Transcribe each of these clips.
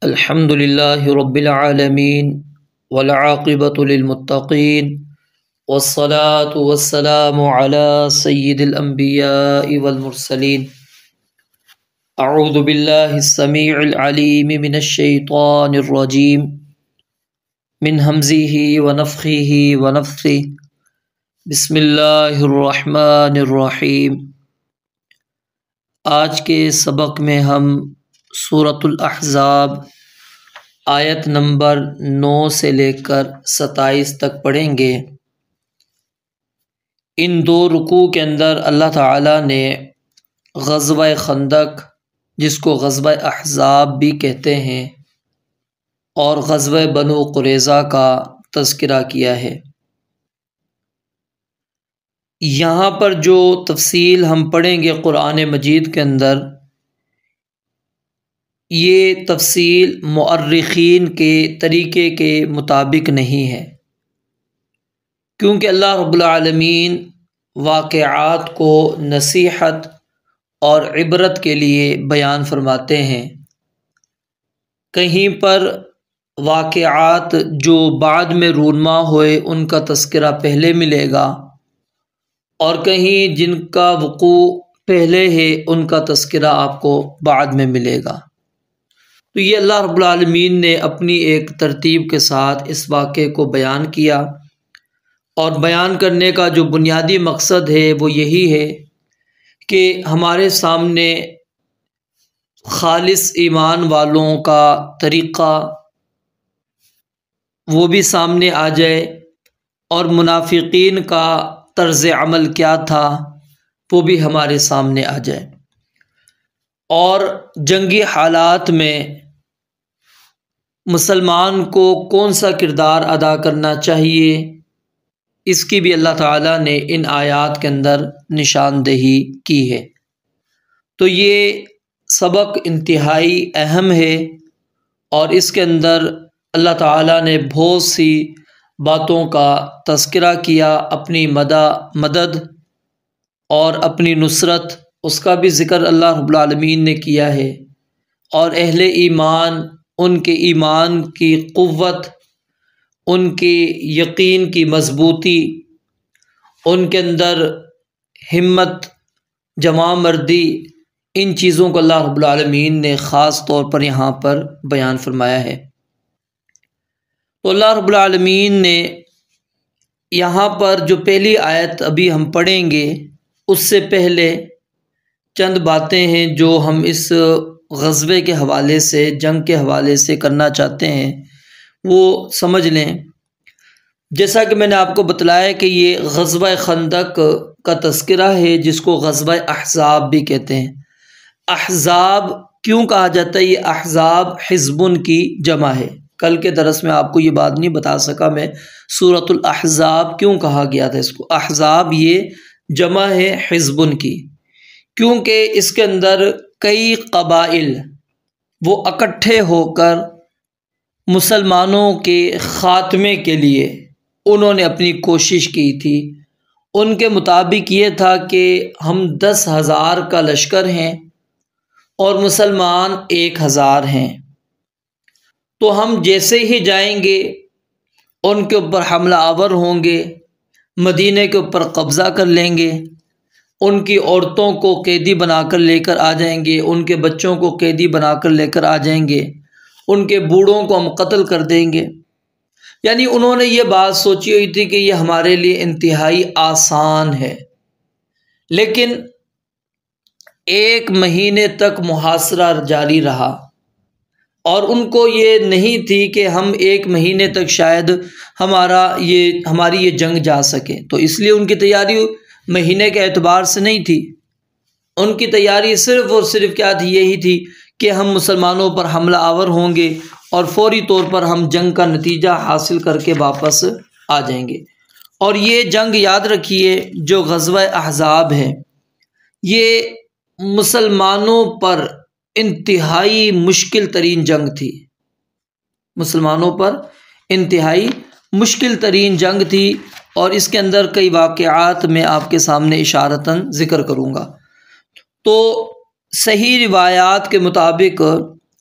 الحمد لله رب العالمين والعاقبة للمتقين والصلاة والسلام على سيد الأنبياء والمرسلين. أعوذ بالله السميع العليم من الشيطان الرجيم من همزه ونفخه ونفثه. بسم اللہ الرحمن الرحیم. آج کے سبق میں ہم سورۃ الاحزاب آیت نمبر 9 سے لے کر 27 تک پڑھیں گے. ان دو رکوع کے اندر اللہ تعالیٰ نے غزوہ خندق، جس کو غزوہ احزاب بھی کہتے ہیں، اور غزوہ بنو قریظہ کا تذکرہ کیا ہے. یہاں پر جو تفصیل ہم پڑھیں گے قرآن مجید کے اندر، یہ تفصیل مؤرخین کے طریقے کے مطابق نہیں ہے، کیونکہ اللہ رب العالمین واقعات کو نصیحت اور عبرت کے لیے بیان فرماتے ہیں. کہیں پر واقعات جو بعد میں رونما ہوئے ان کا تذکرہ پہلے ملے گا، اور کہیں جن کا وقوع پہلے ہے ان کا تذکرہ آپ کو بعد میں ملے گا. تو یہ اللہ رب العالمین نے اپنی ایک ترتیب کے ساتھ اس واقعے کو بیان کیا، اور بیان کرنے کا جو بنیادی مقصد ہے وہ یہی ہے کہ ہمارے سامنے خالص ایمان والوں کا طریقہ وہ بھی سامنے آ جائے، اور منافقین کا طرز عمل کیا تھا وہ بھی ہمارے سامنے آ جائے، اور جنگی حالات میں مسلمان کو کون سا کردار ادا کرنا چاہیے اس کی بھی اللہ تعالیٰ نے ان آیات کے اندر نشاندہی کی ہے. تو یہ سبق انتہائی اہم ہے، اور اس کے اندر اللہ تعالیٰ نے بہت سی باتوں کا تذکرہ کیا. اپنی مدد اور اپنی نصرت، اس کا بھی ذکر اللہ رب العالمین نے کیا ہے، اور اہل ایمان، ان کے ایمان کی قوت، ان کے یقین کی مضبوطی، ان کے اندر ہمت، جمع مردی، ان چیزوں کو اللہ رب العالمین نے خاص طور پر یہاں پر بیان فرمایا ہے. تو اللہ رب العالمین نے یہاں پر جو پہلی آیت ابھی ہم پڑھیں گے، اس سے پہلے چند باتیں ہیں جو ہم اس غزوے کے حوالے سے، جنگ کے حوالے سے کرنا چاہتے ہیں، وہ سمجھ لیں. جیسا کہ میں نے آپ کو بتلایا کہ یہ غزوہ خندق کا تذکرہ ہے، جس کو غزوہ احزاب بھی کہتے ہیں. احزاب کیوں کہا جاتا ہے؟ یہ احزاب حزبن کی جمع ہے. کل کے درس میں آپ کو یہ بات نہیں بتا سکا میں، سورۃ الاحزاب کیوں کہا گیا تھا اس کو. احزاب یہ جمع ہے حزبن کی، کیونکہ اس کے اندر کئی قبائل وہ اکٹھے ہو کر مسلمانوں کے خاتمے کے لیے انہوں نے اپنی کوشش کی تھی. ان کے مطابق یہ تھا کہ ہم 10,000 کا لشکر ہیں اور مسلمان 1,000 ہیں، تو ہم جیسے ہی جائیں گے ان کے اوپر حملہ آور ہوں گے، مدینے کے اوپر قبضہ کر لیں گے، ان کی عورتوں کو قیدی بنا کر لے کر آ جائیں گے، ان کے بچوں کو قیدی بنا کر لے کر آ جائیں گے، ان کے بوڑھوں کو ہم قتل کر دیں گے. یعنی انہوں نے یہ بات سوچی ہوئی تھی کہ یہ ہمارے لیے انتہائی آسان ہے. لیکن 1 مہینے تک محاصرہ جاری رہا، اور ان کو یہ نہیں تھی کہ ہم 1 مہینے تک شاید ہماری یہ جنگ جا سکے. تو اس لیے ان کی تیاری مہینے کے اعتبار سے نہیں تھی. ان کی تیاری صرف اور صرف کیا تھی؟ یہی تھی کہ ہم مسلمانوں پر حملہ آور ہوں گے اور فوری طور پر ہم جنگ کا نتیجہ حاصل کر کے واپس آ جائیں گے. اور یہ جنگ یاد رکھیے جو غزوہ احزاب ہے، یہ مسلمانوں پر انتہائی مشکل ترین جنگ تھی. مسلمانوں پر انتہائی مشکل ترین جنگ تھی، اور اس کے اندر کئی واقعات میں آپ کے سامنے اشارتاً ذکر کروں گا. تو صحیح روایات کے مطابق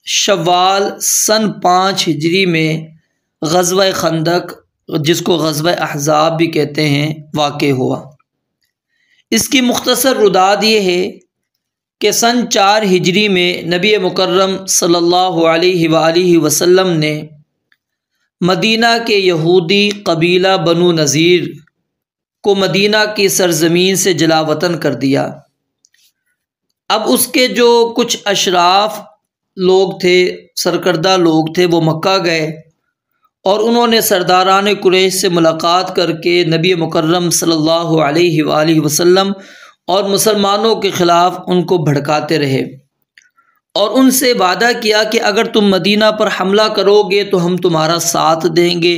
شوال سن 5 ہجری میں غزوہ خندق، جس کو غزوہ احزاب بھی کہتے ہیں، واقع ہوا۔ اس کی مختصر رداد یہ ہے کہ سن 4 ہجری میں نبی مکرم صلی اللہ علیہ وآلہ وسلم نے مدینہ کے یہودی قبیلہ بنو نذیر کو مدینہ کی سرزمین سے جلا وطن کر دیا۔ اب اس کے جو کچھ اشراف لوگ تھے، سرکردہ لوگ تھے، وہ مکہ گئے اور انہوں نے سرداران قریش سے ملاقات کر کے نبی مکرم صلی اللہ علیہ وآلہ وسلم اور مسلمانوں کے خلاف ان کو بھڑکاتے رہے اور ان سے وعدہ کیا کہ اگر تم مدینہ پر حملہ کرو گے تو ہم تمہارا ساتھ دیں گے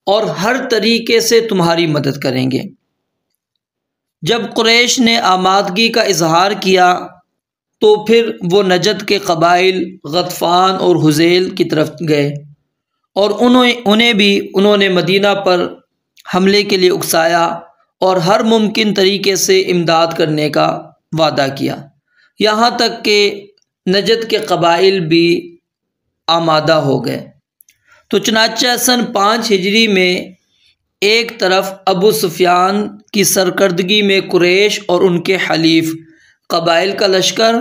اور ہر طریقے سے تمہاری مدد کریں گے۔ جب قریش نے آمادگی کا اظہار کیا تو پھر وہ نجد کے قبائل غطفان اور حذیل کی طرف گئے اور انہوں نے مدینہ پر حملے کے لیے اکسایا اور ہر ممکن طریقے سے امداد کرنے کا وعدہ کیا، یہاں تک کہ نجد کے قبائل بھی آمادہ ہو گئے۔ تو چنانچہ سن 5 ہجری میں ایک طرف ابو سفیان کی سرکردگی میں قریش اور ان کے حلیف قبائل کا لشکر،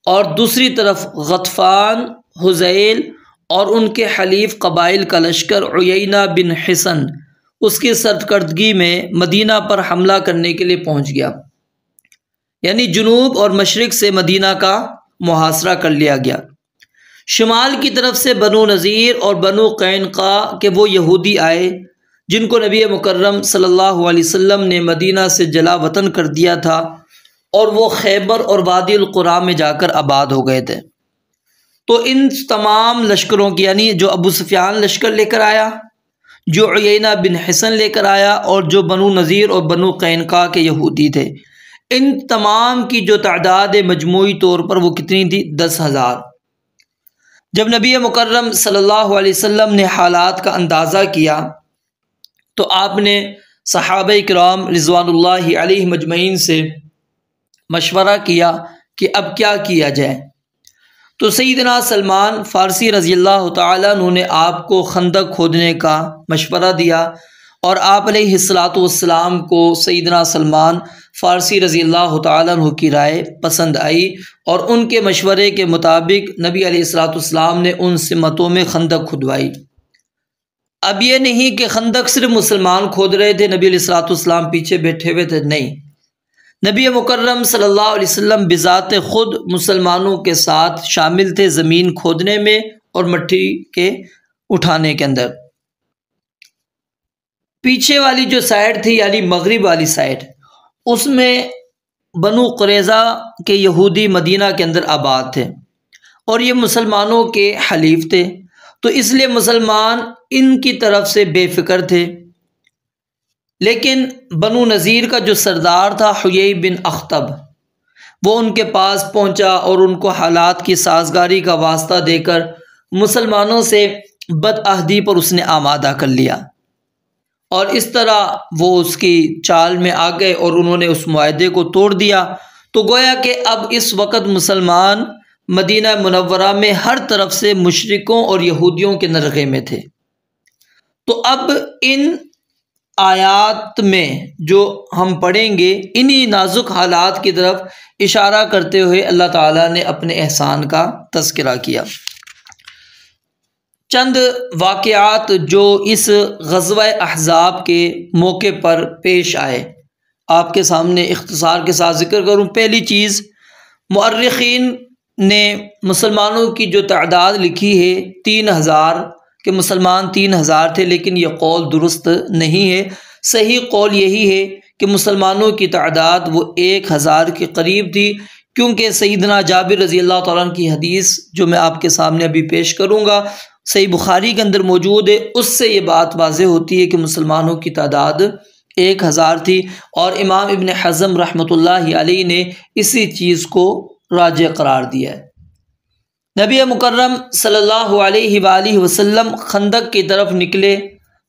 اور دوسری طرف غطفان، حذیل اور ان کے حلیف قبائل کا لشکر عیینہ بن حصن اس کی سرکردگی میں مدینہ پر حملہ کرنے کے لیے پہنچ گیا، یعنی جنوب اور مشرق سے مدینہ کا محاصرہ کر لیا گیا۔ شمال کی طرف سے بنو نذیر اور بنو قینقاع کے وہ یہودی آئے جن کو نبی مکرم صلی اللہ علیہ وسلم نے مدینہ سے جلا وطن کر دیا تھا، اور وہ خیبر اور وادی القریٰ میں جا کر آباد ہو گئے تھے۔ تو ان تمام لشکروں کی، یعنی جو ابو سفیان لشکر لے کر آیا، جو عیینہ بن حصن لے کر آیا، اور جو بنو نذیر اور بنو قینقاع کے یہودی تھے، ان تمام کی جو تعداد مجموعی طور پر وہ کتنی تھی؟ 10,000۔ جب نبی مکرم صلی اللہ علیہ وسلم نے حالات کا اندازہ کیا تو آپ نے صحابہ کرام رضوان اللہ علیہ مجمعین سے مشورہ کیا کہ اب کیا کیا جائے۔ تو سیدنا سلمان فارسی رضی اللہ تعالیٰ عنہ نے آپ کو خندق کھودنے کا مشورہ دیا، اور آپ علیہ السلام کو سیدنا سلمان فارسی رضی اللہ تعالیٰ عنہ کی رائے پسند آئی، اور ان کے مشورے کے مطابق نبی علیہ السلام نے ان سمتوں میں خندق کھدوائی۔ اب یہ نہیں کہ خندق صرف مسلمان کھود رہے تھے، نبی علیہ السلام پیچھے بیٹھے ہوئے تھے، نہیں، نبی مکرم صلی اللہ علیہ وسلم بذات خود مسلمانوں کے ساتھ شامل تھے زمین کھودنے میں اور مٹی کے اٹھانے کے اندر۔ پیچھے والی جو سائڈ تھی، یعنی مغرب والی سائڈ، اس میں بنو قریظہ کے یہودی مدینہ کے اندر آباد تھے اور یہ مسلمانوں کے حلیف تھے، تو اس لیے مسلمان ان کی طرف سے بے فکر تھے۔ لیکن بنو نذیر کا جو سردار تھا حیی بن اخطب، وہ ان کے پاس پہنچا اور ان کو حالات کی سازگاری کا واسطہ دے کر مسلمانوں سے بدعہدی پر اس نے آمادہ کر لیا، اور اس طرح وہ اس کی چال میں آ گئے اور انہوں نے اس معاہدے کو توڑ دیا۔ تو گویا کہ اب اس وقت مسلمان مدینہ منورہ میں ہر طرف سے مشرکوں اور یہودیوں کے نرغے میں تھے۔ تو اب ان آیات میں جو ہم پڑھیں گے، انہی نازک حالات کی طرف اشارہ کرتے ہوئے اللہ تعالیٰ نے اپنے احسان کا تذکرہ کیا۔ چند واقعات جو اس غزوہ احزاب کے موقع پر پیش آئے، آپ کے سامنے اختصار کے ساتھ ذکر کروں۔ پہلی چیز، مؤرخین نے مسلمانوں کی جو تعداد لکھی ہے 3,000، کہ مسلمان 3,000 تھے، لیکن یہ قول درست نہیں ہے۔ صحیح قول یہی ہے کہ مسلمانوں کی تعداد وہ 1,000 کے قریب تھی، کیونکہ سیدنا جابر رضی اللہ تعالیٰ عنہ کی حدیث جو میں آپ کے سامنے ابھی پیش کروں گا، صحیح بخاری کے اندر موجود ہے، اس سے یہ بات واضح ہوتی ہے کہ مسلمانوں کی تعداد 1,000 تھی، اور امام ابن حزم رحمۃ اللہ علیہ نے اسی چیز کو راجح قرار دیا ہے۔ نبی مکرم صلی اللہ علیہ وآلہ وسلم خندق کی طرف نکلے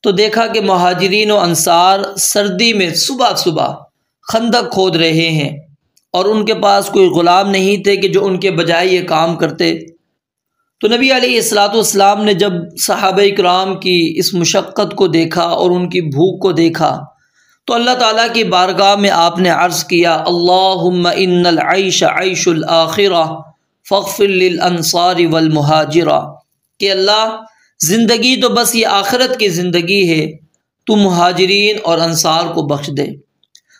تو دیکھا کہ مہاجرین و انصار سردی میں صبح صبح خندق کھود رہے ہیں، اور ان کے پاس کوئی غلام نہیں تھے کہ جو ان کے بجائے یہ کام کرتے۔ تو نبی علیہ الصلاۃ والسلام نے جب صحابہ کرام کی اس مشقت کو دیکھا اور ان کی بھوک کو دیکھا تو اللہ تعالیٰ کی بارگاہ میں آپ نے عرض کیا اللہم ان العیش عیش الآخرہ فاغفر للانصار والمہاجرہ، کہ اللہ زندگی تو بس یہ آخرت کی زندگی ہے، تو مہاجرین اور انصار کو بخش دے۔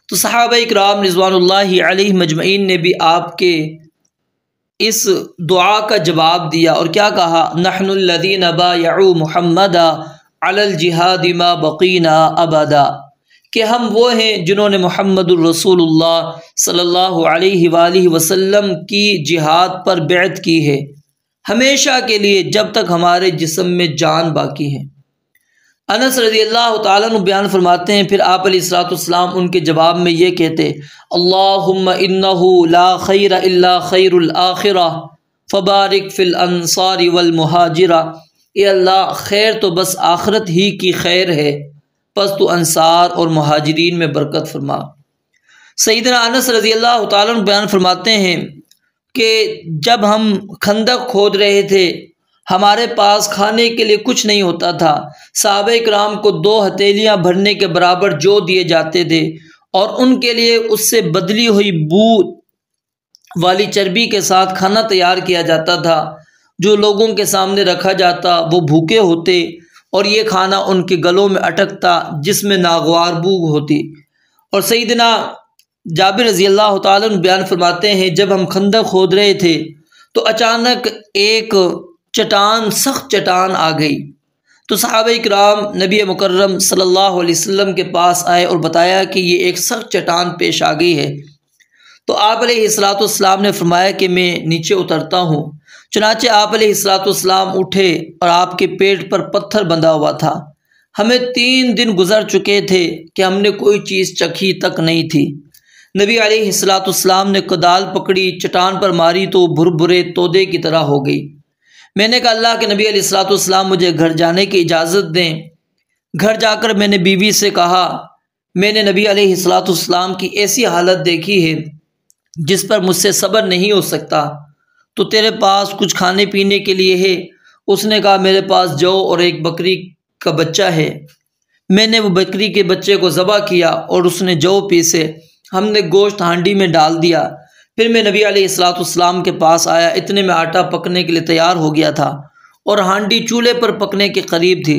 تو صحابہ اکرام رضوان اللہ علیہ مجمعین نے بھی آپ کے اس دعا کا جواب دیا اور کیا کہا، نحن الذین بایعوا محمدا علی الجہاد ما بقینا ابدا، کہ ہم وہ ہیں جنہوں نے محمد الرسول اللہ صلی اللہ علیہ وآلہ وسلم کی جہاد پر بیعت کی ہے ہمیشہ کے لیے جب تک ہمارے جسم میں جان باقی ہے۔ انس رضی اللہ تعالیٰ عنہ بیان فرماتے ہیں پھر آپ علیہ الصلوۃ والسلام ان کے جواب میں یہ کہتے اللہم انہ لا خیر الا خیر الآخرہ فبارک فی الانصار والمہاجرہ، اے اللہ خیر تو بس آخرت ہی کی خیر ہے، پس تو انصار اور مہاجرین میں برکت فرما۔ سیدنا انس رضی اللہ تعالیٰ عنہ بیان فرماتے ہیں کہ جب ہم خندق کھود رہے تھے ہمارے پاس کھانے کے لیے کچھ نہیں ہوتا تھا، صحابہ کرام کو 2 ہتھیلیاں بھرنے کے برابر جو دیے جاتے تھے اور ان کے لیے اس سے بدلی ہوئی بو والی چربی کے ساتھ کھانا تیار کیا جاتا تھا، جو لوگوں کے سامنے رکھا جاتا وہ بھوکے ہوتے اور یہ کھانا ان کے گلوں میں اٹکتا جس میں ناگوار بو ہوتی۔ اور سیدنا جابر رضی اللہ تعالیٰ عنہ بیان فرماتے ہیں جب ہم خندق کھود رہے تھے تو اچانک ایک چٹان، سخت چٹان آ گئی، تو صحابہ کرام نبی مکرم صلی اللہ علیہ وسلم کے پاس آئے اور بتایا کہ یہ ایک سخت چٹان پیش آ گئی ہے۔ تو آپ علیہ الصلوۃ والسلام نے فرمایا کہ میں نیچے اترتا ہوں۔ چنانچہ آپ علیہ الصلوۃ والسلام اٹھے اور آپ کے پیٹ پر پتھر بندھا ہوا تھا۔ ہمیں 3 دن گزر چکے تھے کہ ہم نے کوئی چیز چکھی تک نہیں تھی۔ نبی علیہ الصلوۃ والسلام نے کدال پکڑی، چٹان پر ماری تو بھربھرے تودے کی طرح ہو گئی۔ میں نے کہا اللہ کے نبی علیہ الصلوۃ والسلام مجھے گھر جانے کی اجازت دیں۔ گھر جا کر میں نے بیوی سے کہا میں نے نبی علیہ الصلوۃ والسلام کی ایسی حالت دیکھی ہے جس پر مجھ سے صبر نہیں ہو سکتا، تو تیرے پاس کچھ کھانے پینے کے لیے ہے؟ اس نے کہا میرے پاس جو اور ایک بکری کا بچہ ہے۔ میں نے وہ بکری کے بچے کو ذبح کیا اور اس نے جو پیسے، ہم نے گوشت ہانڈی میں ڈال دیا۔ پھر میں نبی علیہ الصلوۃ والسلام کے پاس آیا، اتنے میں آٹا پکنے کے لیے تیار ہو گیا تھا اور ہانڈی چولہے پر پکنے کے قریب تھی۔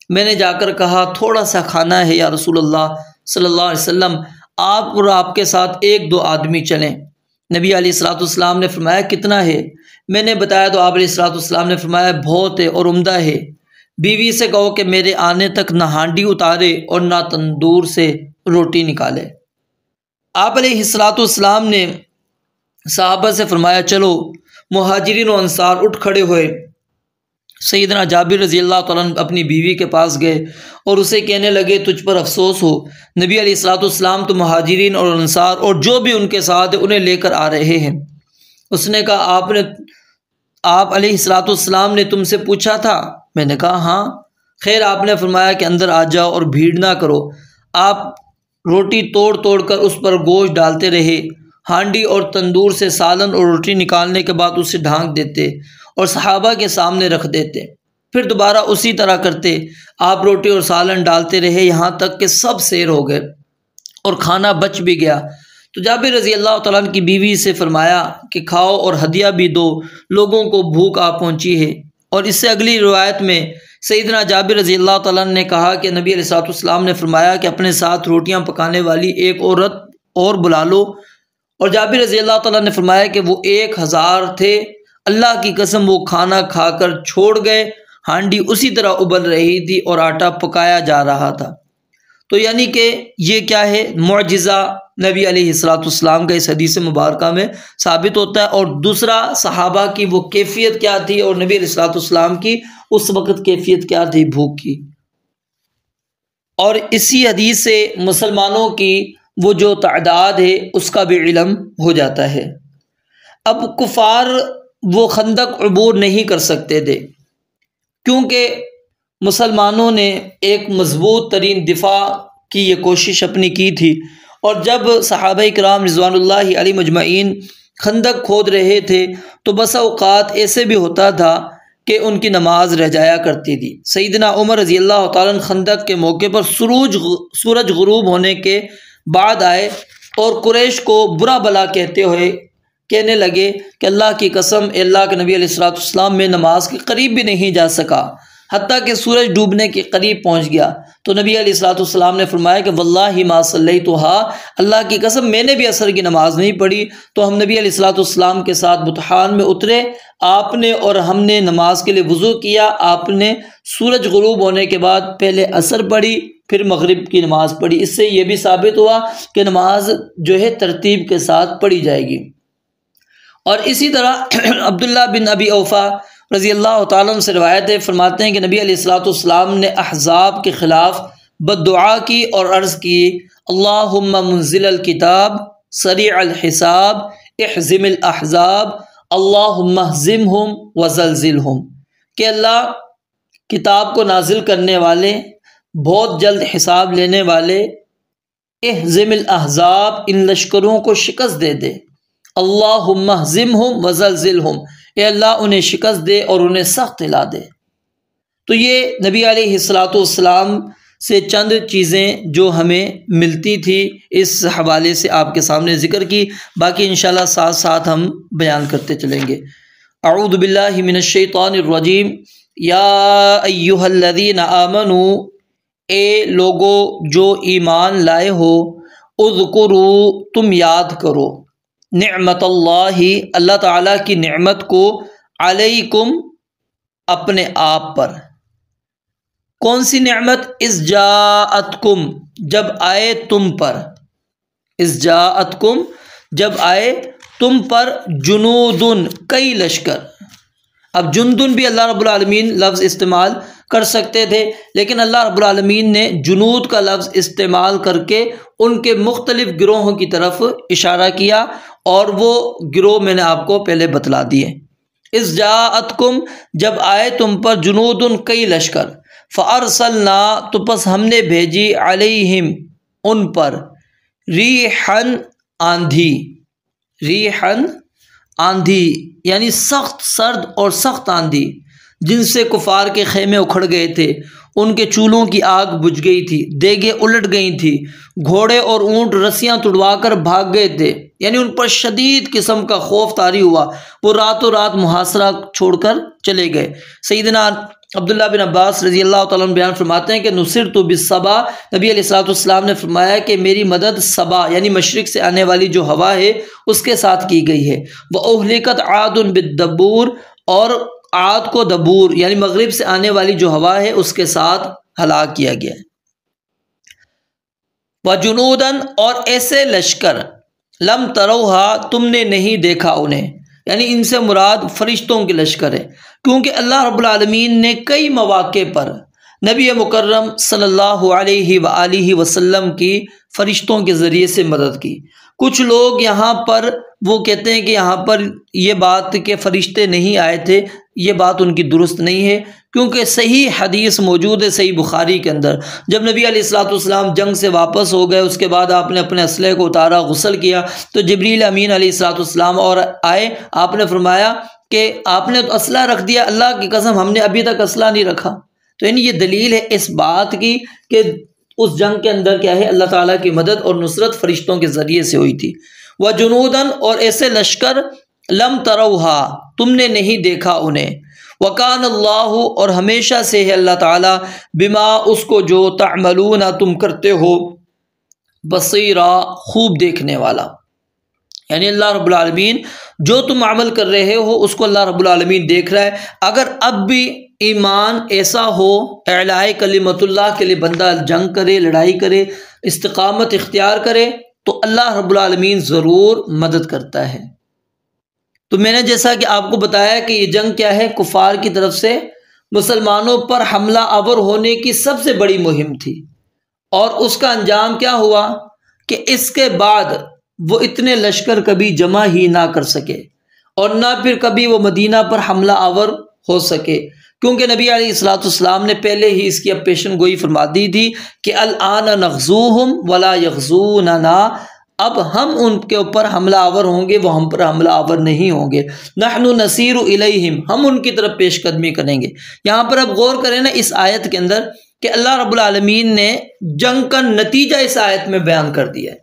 میں نے جا کر کہا تھوڑا سا کھانا ہے یا رسول اللہ صلی اللہ علیہ وسلم، آپ اور آپ کے ساتھ 1-2 آدمی چلیں۔ نبی علیہ الصلوۃ والسلام نے فرمایا کتنا ہے؟ میں نے بتایا تو آپ علیہ الصلوۃ والسلام نے فرمایا بہت ہے اور عمدہ ہے، بیوی سے کہو کہ میرے آنے تک نہ ہانڈی اتارے اور نہ تندور سے روٹی نکالے۔ آپ علیہ الصلوۃ والسلام نے صحابہ سے فرمایا چلو۔ مہاجرین و انصار اٹھ کھڑے ہوئے۔ سیدنا جابر رضی اللہ تعالیٰ عنہ اپنی بیوی کے پاس گئے اور اسے کہنے لگے تجھ پر افسوس ہو، نبی علیہ الصلوۃ والسلام تو مہاجرین اور انصار اور جو بھی ان کے ساتھ انہیں لے کر آ رہے ہیں۔ اس نے کہا آپ علیہ الصلوۃ والسلام نے تم سے پوچھا تھا؟ میں نے کہا ہاں۔ خیر آپ نے فرمایا کہ اندر آ جاؤ اور بھیڑ نہ کرو۔ آپ روٹی توڑ توڑ کر اس پر گوشت ڈالتے رہے، ہانڈی اور تندور سے سالن اور روٹی نکالنے کے بعد اسے ڈھانک دیتے اور صحابہ کے سامنے رکھ دیتے، پھر دوبارہ اسی طرح کرتے۔ آپ روٹی اور سالن ڈالتے رہے یہاں تک کہ سب سیر ہو گئے اور کھانا بچ بھی گیا۔ تو جابر رضی اللہ تعالیٰ عنہ کی بیوی سے فرمایا کہ کھاؤ اور ہدیہ بھی دو، لوگوں کو بھوک آ پہنچی ہے۔ اور اس سے اگلی روایت میں سیدنا جابر رضی اللہ تعالیٰ عنہ نے کہا کہ نبی علیہ الصلوۃ والسلام نے فرمایا کہ اپنے ساتھ روٹیاں پکانے والی ایک عورت اور بلا لو، اور جابر رضی اللہ تعالیٰ نے فرمایا کہ وہ 1000 تھے، اللہ کی قسم وہ کھانا کھا کر چھوڑ گئے، ہانڈی اسی طرح ابل رہی تھی اور آٹا پکایا جا رہا تھا۔ تو یعنی کہ یہ کیا ہے؟ معجزہ نبی علیہ الصلوۃ والسلام کا اس حدیث مبارکہ میں ثابت ہوتا ہے۔ اور دوسرا صحابہ کی وہ کیفیت کیا تھی اور نبی علیہ الصلوۃ والسلام کی اس وقت کیفیت کیا تھی بھوک کی۔ اور اسی حدیث سے مسلمانوں کی وہ جو تعداد ہے اس کا بھی علم ہو جاتا ہے۔ اب کفار وہ خندق عبور نہیں کر سکتے تھے کیونکہ مسلمانوں نے ایک مضبوط ترین دفاع کی یہ کوشش اپنی کی تھی، اور جب صحابہ کرام رضوان اللہ علیہ مجمعین خندق کھود رہے تھے تو بسا اوقات ایسے بھی ہوتا تھا کہ ان کی نماز رہ جایا کرتی تھی۔ سیدنا عمر رضی اللہ تعالیٰ عنہ خندق کے موقع پر سورج غروب ہونے کے بعد آئے اور قریش کو برا بلا کہتے ہوئے کہنے لگے کہ اللہ کی قسم، اے اللہ کے نبی علیہ الصلوۃ والسلام میں نماز کے قریب بھی نہیں جا سکا، حتیٰ کہ سورج ڈوبنے کے قریب پہنچ گیا۔ تو نبی علیہ الصلوۃ والسلام نے فرمایا کہ واللہ ما صلیتھا، اللہ کی قسم میں نے بھی عصر کی نماز نہیں پڑھی۔ تو ہم نبی علیہ الصلوۃ والسلام کے ساتھ بطحان میں اترے، آپ نے اور ہم نے نماز کے لیے وضو کیا۔ آپ نے سورج غروب ہونے کے بعد پہلے عصر پڑھی، پھر مغرب کی نماز پڑھی۔ اس سے یہ بھی ثابت ہوا کہ نماز جو ہے ترتیب کے ساتھ پڑھی جائے گی۔ اور اسی طرح عبداللہ بن ابی اوفا رضی اللہ تعالیٰ عنہ سے روایت ہے، فرماتے ہیں کہ نبی علیہ الصلوۃ والسلام نے احزاب کے خلاف بد دعا کی اور عرض کی، اللہم منزل الکتاب سریع الحساب احزم الاحزاب اللہم اہزمہم وزلزلہم، کہ اللہ کتاب کو نازل کرنے والے، بہت جلد حساب لینے والے، اہزم الاحزاب ان لشکروں کو شکست دے دے، اللہم اہزمہم وزلزلہم، اے اللہ انہیں شکست دے اور انہیں سخت ہلا دے۔ تو یہ نبی علیہ الصلوۃ والسلام سے چند چیزیں جو ہمیں ملتی تھی اس حوالے سے آپ کے سامنے ذکر کی، باقی انشاءاللہ ساتھ ساتھ ہم بیان کرتے چلیں گے۔ اعوذ باللہ من الشیطان الرجیم، یا ایہا الذین آمنوا، اے لوگو جو ایمان لائے ہو، اذکروا تم یاد کرو، نعمت اللہ اللہ تعالیٰ کی نعمت کو، علیکم اپنے آپ پر۔ کون سی نعمت؟ اذ جاءتکم جب آئے تم پر، اذ جاءتکم جب آئے تم پر، جنودن کئی لشکر۔ اب جندن بھی اللہ رب العالمین لفظ استعمال کر سکتے تھے، لیکن اللہ رب العالمین نے جنود کا لفظ استعمال کر کے ان کے مختلف گروہوں کی طرف اشارہ کیا، اور وہ گروہ میں نے آپ کو پہلے بتلا دیے۔ اذ جاءتکم جب آئے تم پر، جنودن کئی لشکر، فارسلنا تو پس ہم نے بھیجی، علیہم ان پر، ریحن آندھی، ریحن آندھی یعنی سخت سرد اور سخت آندھی، جن سے کفار کے خیمے اکھڑ گئے تھے، ان کے چولہوں کی آگ بجھ گئی تھی، دیگیں الٹ گئی تھی، گھوڑے اور اونٹ رسیاں تڑوا کر بھاگ گئے تھے، یعنی ان پر شدید قسم کا خوف طاری ہوا، وہ راتوں رات محاصرہ چھوڑ کر چلے گئے۔ سیدنا عبداللہ بن عباس رضی اللہ تعالیٰ عنہ بیان فرماتے ہیں کہ نصرت بالصبا، نبی علیہ الصلوۃ والسلام نے فرمایا کہ میری مدد صبا یعنی مشرق سے آنے والی جو ہوا ہے اس کے ساتھ کی گئی ہے۔ وَأُهْلِكَتْ عَادٌ بِالدَّبُورِ، اور عاد کو دبور یعنی مغرب سے آنے والی جو ہوا ہے اس کے ساتھ ہلاک کیا گیا ہے۔ وَجُنُودًا، اور ایسے لشکر، لم تروہا تم نے نہیں دیکھا انہیں، یعنی ان سے مراد فرشتوں کے لشکر ہے، کیونکہ اللہ رب العالمین نے کئی مواقع پر نبی مکرم صلی اللہ علیہ وآلہ وسلم کی فرشتوں کے ذریعے سے مدد کی۔ کچھ لوگ یہاں پر وہ کہتے ہیں کہ یہاں پر یہ بات کہ فرشتے نہیں آئے تھے، یہ بات ان کی درست نہیں ہے، کیونکہ صحیح حدیث موجود ہے صحیح بخاری کے اندر، جب نبی علیہ الصلوۃ والسلام جنگ سے واپس ہو گئے، اس کے بعد آپ نے اپنے اسلحے کو اتارا، غسل کیا، تو جبریل امین علیہ الصلوۃ والسلام اور آئے، آپ نے فرمایا کہ آپ نے تو اسلحہ رکھ دیا، اللہ کی قسم ہم نے ابھی تک اسلحہ نہیں رکھا۔ تو یعنی یہ دلیل ہے اس بات کی کہ اس جنگ کے اندر کیا ہے، اللہ تعالیٰ کی مدد اور نصرت فرشتوں کے ذریعے سے ہوئی تھی۔ وَجُنُودًا، اور ایسے لشکر، لم تروہا تم نے نہیں دیکھا انہیں، وَكَانَ اللَّهُ، اور ہمیشہ سے ہے اللہ تعالیٰ، بما اس کو جو تعملون تم کرتے ہو، بصیرا خوب دیکھنے والا، یعنی اللہ رب العالمین جو تم عمل کر رہے ہو اس کو اللہ رب العالمین دیکھ رہا ہے۔ اگر اب بھی ایمان ایسا ہو، اعلاء کلمت اللہ کے لیے بندہ جنگ کرے، لڑائی کرے، استقامت اختیار کرے، تو اللہ رب العالمین ضرور مدد کرتا ہے۔ تو میں نے جیسا کہ آپ کو بتایا کہ یہ جنگ کیا ہے، کفار کی طرف سے مسلمانوں پر حملہ آور ہونے کی سب سے بڑی مہم تھی، اور اس کا انجام کیا ہوا کہ اس کے بعد وہ اتنے لشکر کبھی جمع ہی نہ کر سکے، اور نہ پھر کبھی وہ مدینہ پر حملہ آور ہو سکے، کیونکہ نبی علیہ الصلوۃ والسلام نے پہلے ہی اس کی اب پیشن گوئی فرما دی تھی کہ الآن نغزوہم ولا یغزوننا، اب ہم ان کے اوپر حملہ آور ہوں گے، وہ ہم پر حملہ آور نہیں ہوں گے۔ نحن نسیر الیہم، ہم ان کی طرف پیش قدمی کریں گے۔ یہاں پر اب غور کریں نا اس آیت کے اندر کہ اللہ رب العالمین نے جنگ کا نتیجہ اس آیت میں بیان کر دیا ہے،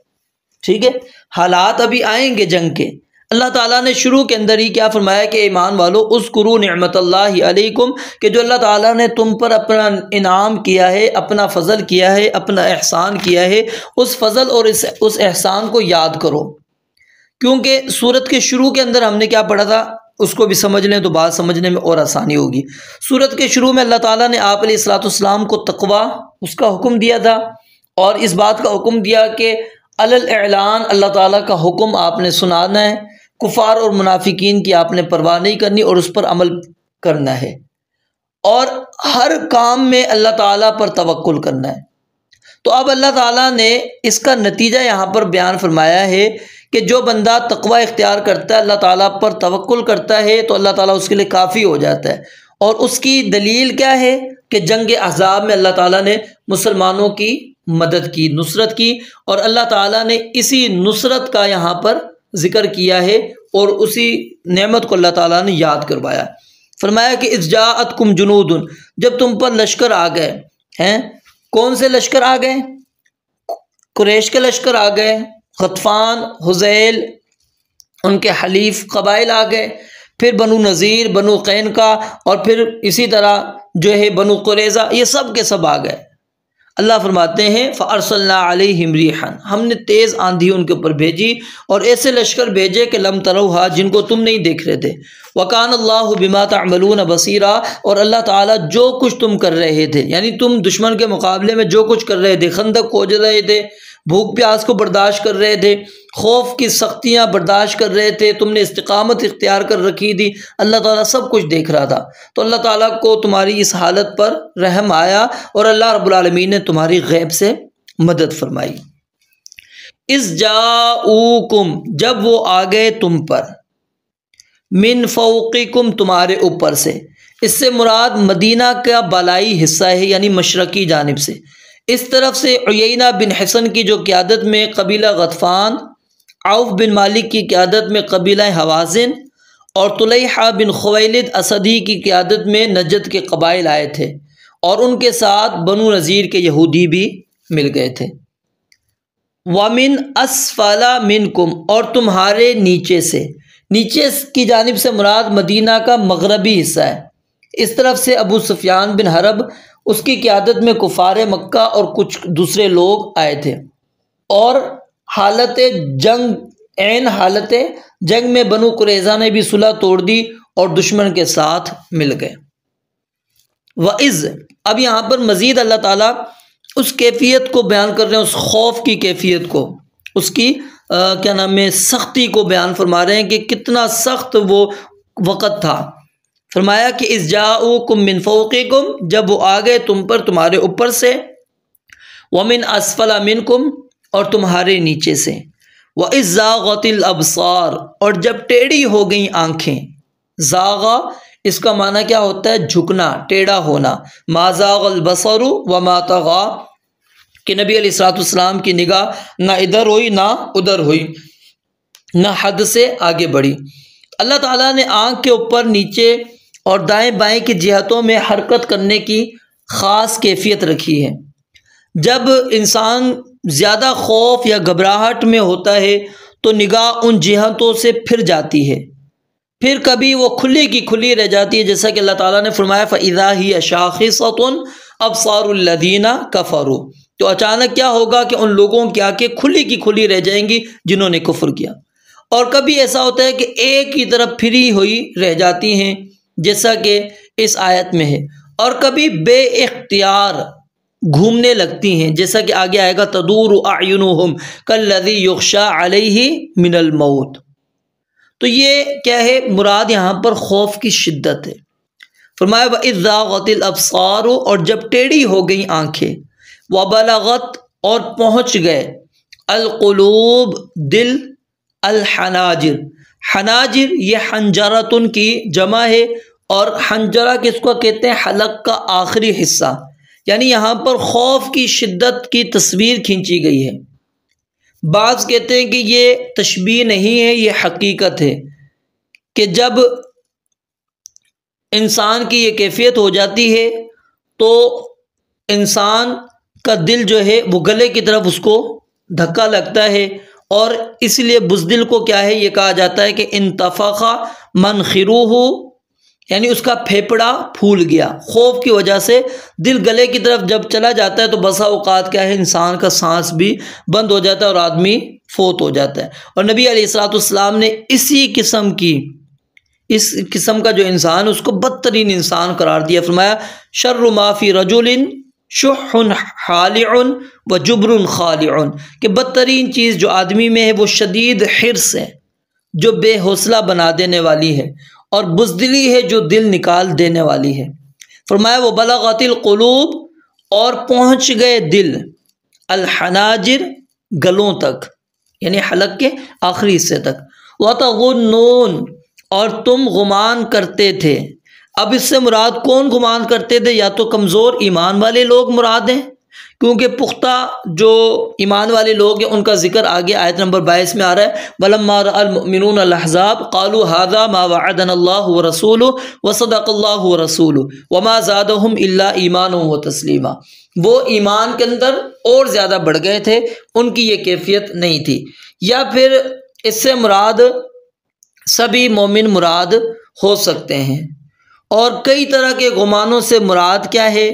ٹھیک ہے؟ حالات ابھی آئیں گے جنگ کے۔ اللہ تعالیٰ نے شروع کے اندر ہی کیا فرمایا کہ ایمان والو اذکروا نعمت اللہ علیکم، کہ جو اللہ تعالیٰ نے تم پر اپنا انعام کیا ہے، اپنا فضل کیا ہے، اپنا احسان کیا ہے، اس فضل اور اس احسان کو یاد کرو۔ کیونکہ سورت کے شروع کے اندر ہم نے کیا پڑھا تھا، اس کو بھی سمجھ لیں تو بات سمجھنے میں اور آسانی ہوگی۔ سورت کے شروع میں اللہ تعالیٰ نے آپ علیہ الصلوۃ والسلام کو تقوی اس کا حکم دیا تھا، اور اس بات کا حکم دیا کہ علی الاعلان اللہ تعالیٰ کا حکم آپ نے سنانا ہے، کفار اور منافقین کی آپ نے پرواہ نہیں کرنی اور اس پر عمل کرنا ہے، اور ہر کام میں اللہ تعالیٰ پر توکل کرنا ہے۔ تو اب اللہ تعالیٰ نے اس کا نتیجہ یہاں پر بیان فرمایا ہے کہ جو بندہ تقوی اختیار کرتا ہے، اللہ تعالیٰ پر توکل کرتا ہے، تو اللہ تعالیٰ اس کے لیے کافی ہو جاتا ہے۔ اور اس کی دلیل کیا ہے کہ جنگ احزاب میں اللہ تعالیٰ نے مسلمانوں کی مدد کی، نصرت کی، اور اللہ تعالیٰ نے اسی نصرت کا یہاں پر ذکر کیا ہے اور اسی نعمت کو اللہ تعالیٰ نے یاد کروایا۔ فرمایا کہ اذ جاءتکم جنود، جب تم پر لشکر آ گئے ہیں۔ کون سے لشکر آ گئے؟ قریش کے لشکر آ گئے، غطفان، حذیل، ان کے حلیف قبائل آ گئے، پھر بنو نذیر، بنو قینقاع، اور پھر اسی طرح جو ہے بنو قریظہ، یہ سب کے سب آ گئے۔ اللہ فرماتے ہیں فَأَرْسَلْنَا عَلَيْهِمْ رِيحًا، ہم نے تیز آندھی ان کے اوپر بھیجی اور ایسے لشکر بھیجے کہ لم تروہا، جن کو تم نہیں دیکھ رہے تھے۔ وَكَانَ اللَّهُ بِمَا تَعْمَلُونَ بَصِيرًا، اور اللہ تعالیٰ جو کچھ تم کر رہے تھے، یعنی تم دشمن کے مقابلے میں جو کچھ کر رہے تھے، خندق کھود رہے تھے، بھوک پیاس کو برداشت کر رہے تھے، خوف کی سختیاں برداشت کر رہے تھے، تم نے استقامت اختیار کر رکھی تھی، اللہ تعالیٰ سب کچھ دیکھ رہا تھا۔ تو اللہ تعالیٰ کو تمہاری اس حالت پر رحم آیا اور اللہ رب العالمین نے تمہاری غیب سے مدد فرمائی۔ اذ جاؤکم، جب وہ آ گئے تم پر، من فوقکم، تمہارے اوپر سے۔ اس سے مراد مدینہ کا بالائی حصہ ہے، یعنی مشرقی جانب سے۔ اس طرف سے عیینہ بن حصن کی جو قیادت میں قبیلہ غطفان، عوف بن مالک کی قیادت میں قبیلہ حوازن، اور طلیحہ بن خویلد اسدی کی قیادت میں نجد کے قبائل آئے تھے، اور ان کے ساتھ بنو نذیر کے یہودی بھی مل گئے تھے۔ وَمِنْ أَسْفَلَ مِنْكُمْ، اور تمہارے نیچے سے۔ نیچے کی جانب سے مراد مدینہ کا مغربی حصہ ہے۔ اس طرف سے ابو سفیان بن حرب، اس کی قیادت میں کفار مکہ اور کچھ دوسرے لوگ آئے تھے، اور حالت جنگ میں بنو قریظہ نے بھی صلح توڑ دی اور دشمن کے ساتھ مل گئے۔ وَإِذْ، اب یہاں پر مزید اللہ تعالیٰ اس کیفیت کو بیان کر رہے ہیں، اس خوف کی کیفیت کو، اس کی سختی کو بیان فرما رہے ہیں کہ کتنا سخت وہ وقت تھا۔ فرمایا کہ اذ جاؤکم من فوقکم، جب وہ آ گئے تم پر تمہارے اوپر سے، ومن اسفل منکم، اور تمہارے نیچے سے، وَإِذْ زَاغَتِ الْأَبْصَارُ، اور جب ٹیڑھی ہو گئیں آنکھیں۔ زاغا اس کا معنی کیا ہوتا ہے؟ جھکنا، ٹیڑھا ہونا۔ ما زاغ البصر وما طغى، کہ نبی علیہ الصلوۃ والسلام کی نگاہ نہ ادھر ہوئی نہ ادھر ہوئی، نہ حد سے آگے بڑھی۔ اللہ تعالیٰ نے آنکھ کے اوپر، نیچے اور دائیں بائیں کی جہتوں میں حرکت کرنے کی خاص کیفیت رکھی ہے۔ جب انسان زیادہ خوف یا گھبراہٹ میں ہوتا ہے تو نگاہ ان جہتوں سے پھر جاتی ہے، پھر کبھی وہ کھلی کی کھلی رہ جاتی ہے، جیسا کہ اللہ تعالیٰ نے فرمایا فَإِذَا هِيَ شَاخِصَةٌ أَبْصَارُ الَّذِينَ كَفَرُوا، تو اچانک کیا ہوگا کہ ان لوگوں کی آنکھیں کھلی کی کھلی رہ جائیں گی جنہوں نے کفر کیا۔ اور کبھی ایسا ہوتا ہے کہ ایک ہی طرف پھری ہوئی رہ جاتی ہیں، جیسا کہ اس آیت میں ہے، اور کبھی بے اختیار گھومنے لگتی ہیں، جیسا کہ آگے آئے گا تدور اعینہم کالذی یغشی علیہ من الموت۔ تو یہ کیا ہے؟ مراد یہاں پر خوف کی شدت ہے۔ فرمایا وَإِذْ زَاغَتِ الْأَبْصَارُ، اور جب ٹیڑھی ہو گئیں آنکھیں، وَبَلَغَتْ، اور پہنچ گئے، القلوب، دل، الحناجر، حناجر یہ حنجرتن کی جمع ہے، اور حنجرہ کس کو کہتے ہیں؟ حلق کا آخری حصہ، یعنی یہاں پر خوف کی شدت کی تصویر کھینچی گئی ہے۔ بعض کہتے ہیں کہ یہ تشبیہ نہیں ہے، یہ حقیقت ہے کہ جب انسان کی یہ کیفیت ہو جاتی ہے تو انسان کا دل جو ہے وہ گلے کی طرف اس کو دھکا لگتا ہے، اور اس لیے بزدل کو کیا ہے یہ کہا جاتا ہے کہ انتفخ منخروہ، یعنی اس کا پھیپڑا پھول گیا۔ خوف کی وجہ سے دل گلے کی طرف جب چلا جاتا ہے تو بسا اوقات کیا ہے انسان کا سانس بھی بند ہو جاتا ہے اور آدمی فوت ہو جاتا ہے۔ اور نبی علیہ الصلوۃ والسلام نے اس قسم کا جو انسان اس کو بدترین انسان قرار دیا، فرمایا شر ما فی رجل شح حالع و جبر خالع، کہ بدترین چیز جو آدمی میں ہے وہ شدید حرص ہے جو بے حوصلہ بنا دینے والی ہے، اور بزدلی ہے جو دل نکال دینے والی ہے۔ فرمایا وہ بلغت القلوب، اور پہنچ گئے دل، الحناجر گلوں تک، یعنی حلق کے آخری حصے تک، وتظنون، اور تم گمان کرتے تھے۔ اب اس سے مراد کون گمان کرتے تھے؟ یا تو کمزور ایمان والے لوگ مراد ہیں، کیونکہ پختہ جو ایمان والے لوگ ہیں ان کا ذکر آگے آیت نمبر 22 میں آ رہا ہے، وَلَمَّا رَأَى الْمُؤْمِنُونَ الْأَحْزَابَ قَالُوا هَذَا مَا وَعَدَنَا اللَّهُ وَرَسُولُهُ وَصَدَقَ اللَّهُ وَرَسُولُهُ وَمَا زَادَهُمْ إِلَّا إِيمَانًا وَتَسْلِيمًا۔ وہ ایمان کے اندر اور زیادہ بڑھ گئے تھے، ان کی یہ کیفیت نہیں تھی۔ یا پھر اس سے مراد سبھی مومن مراد ہو سکتے ہیں، اور کئی طرح کے گمانوں سے مراد کیا ہے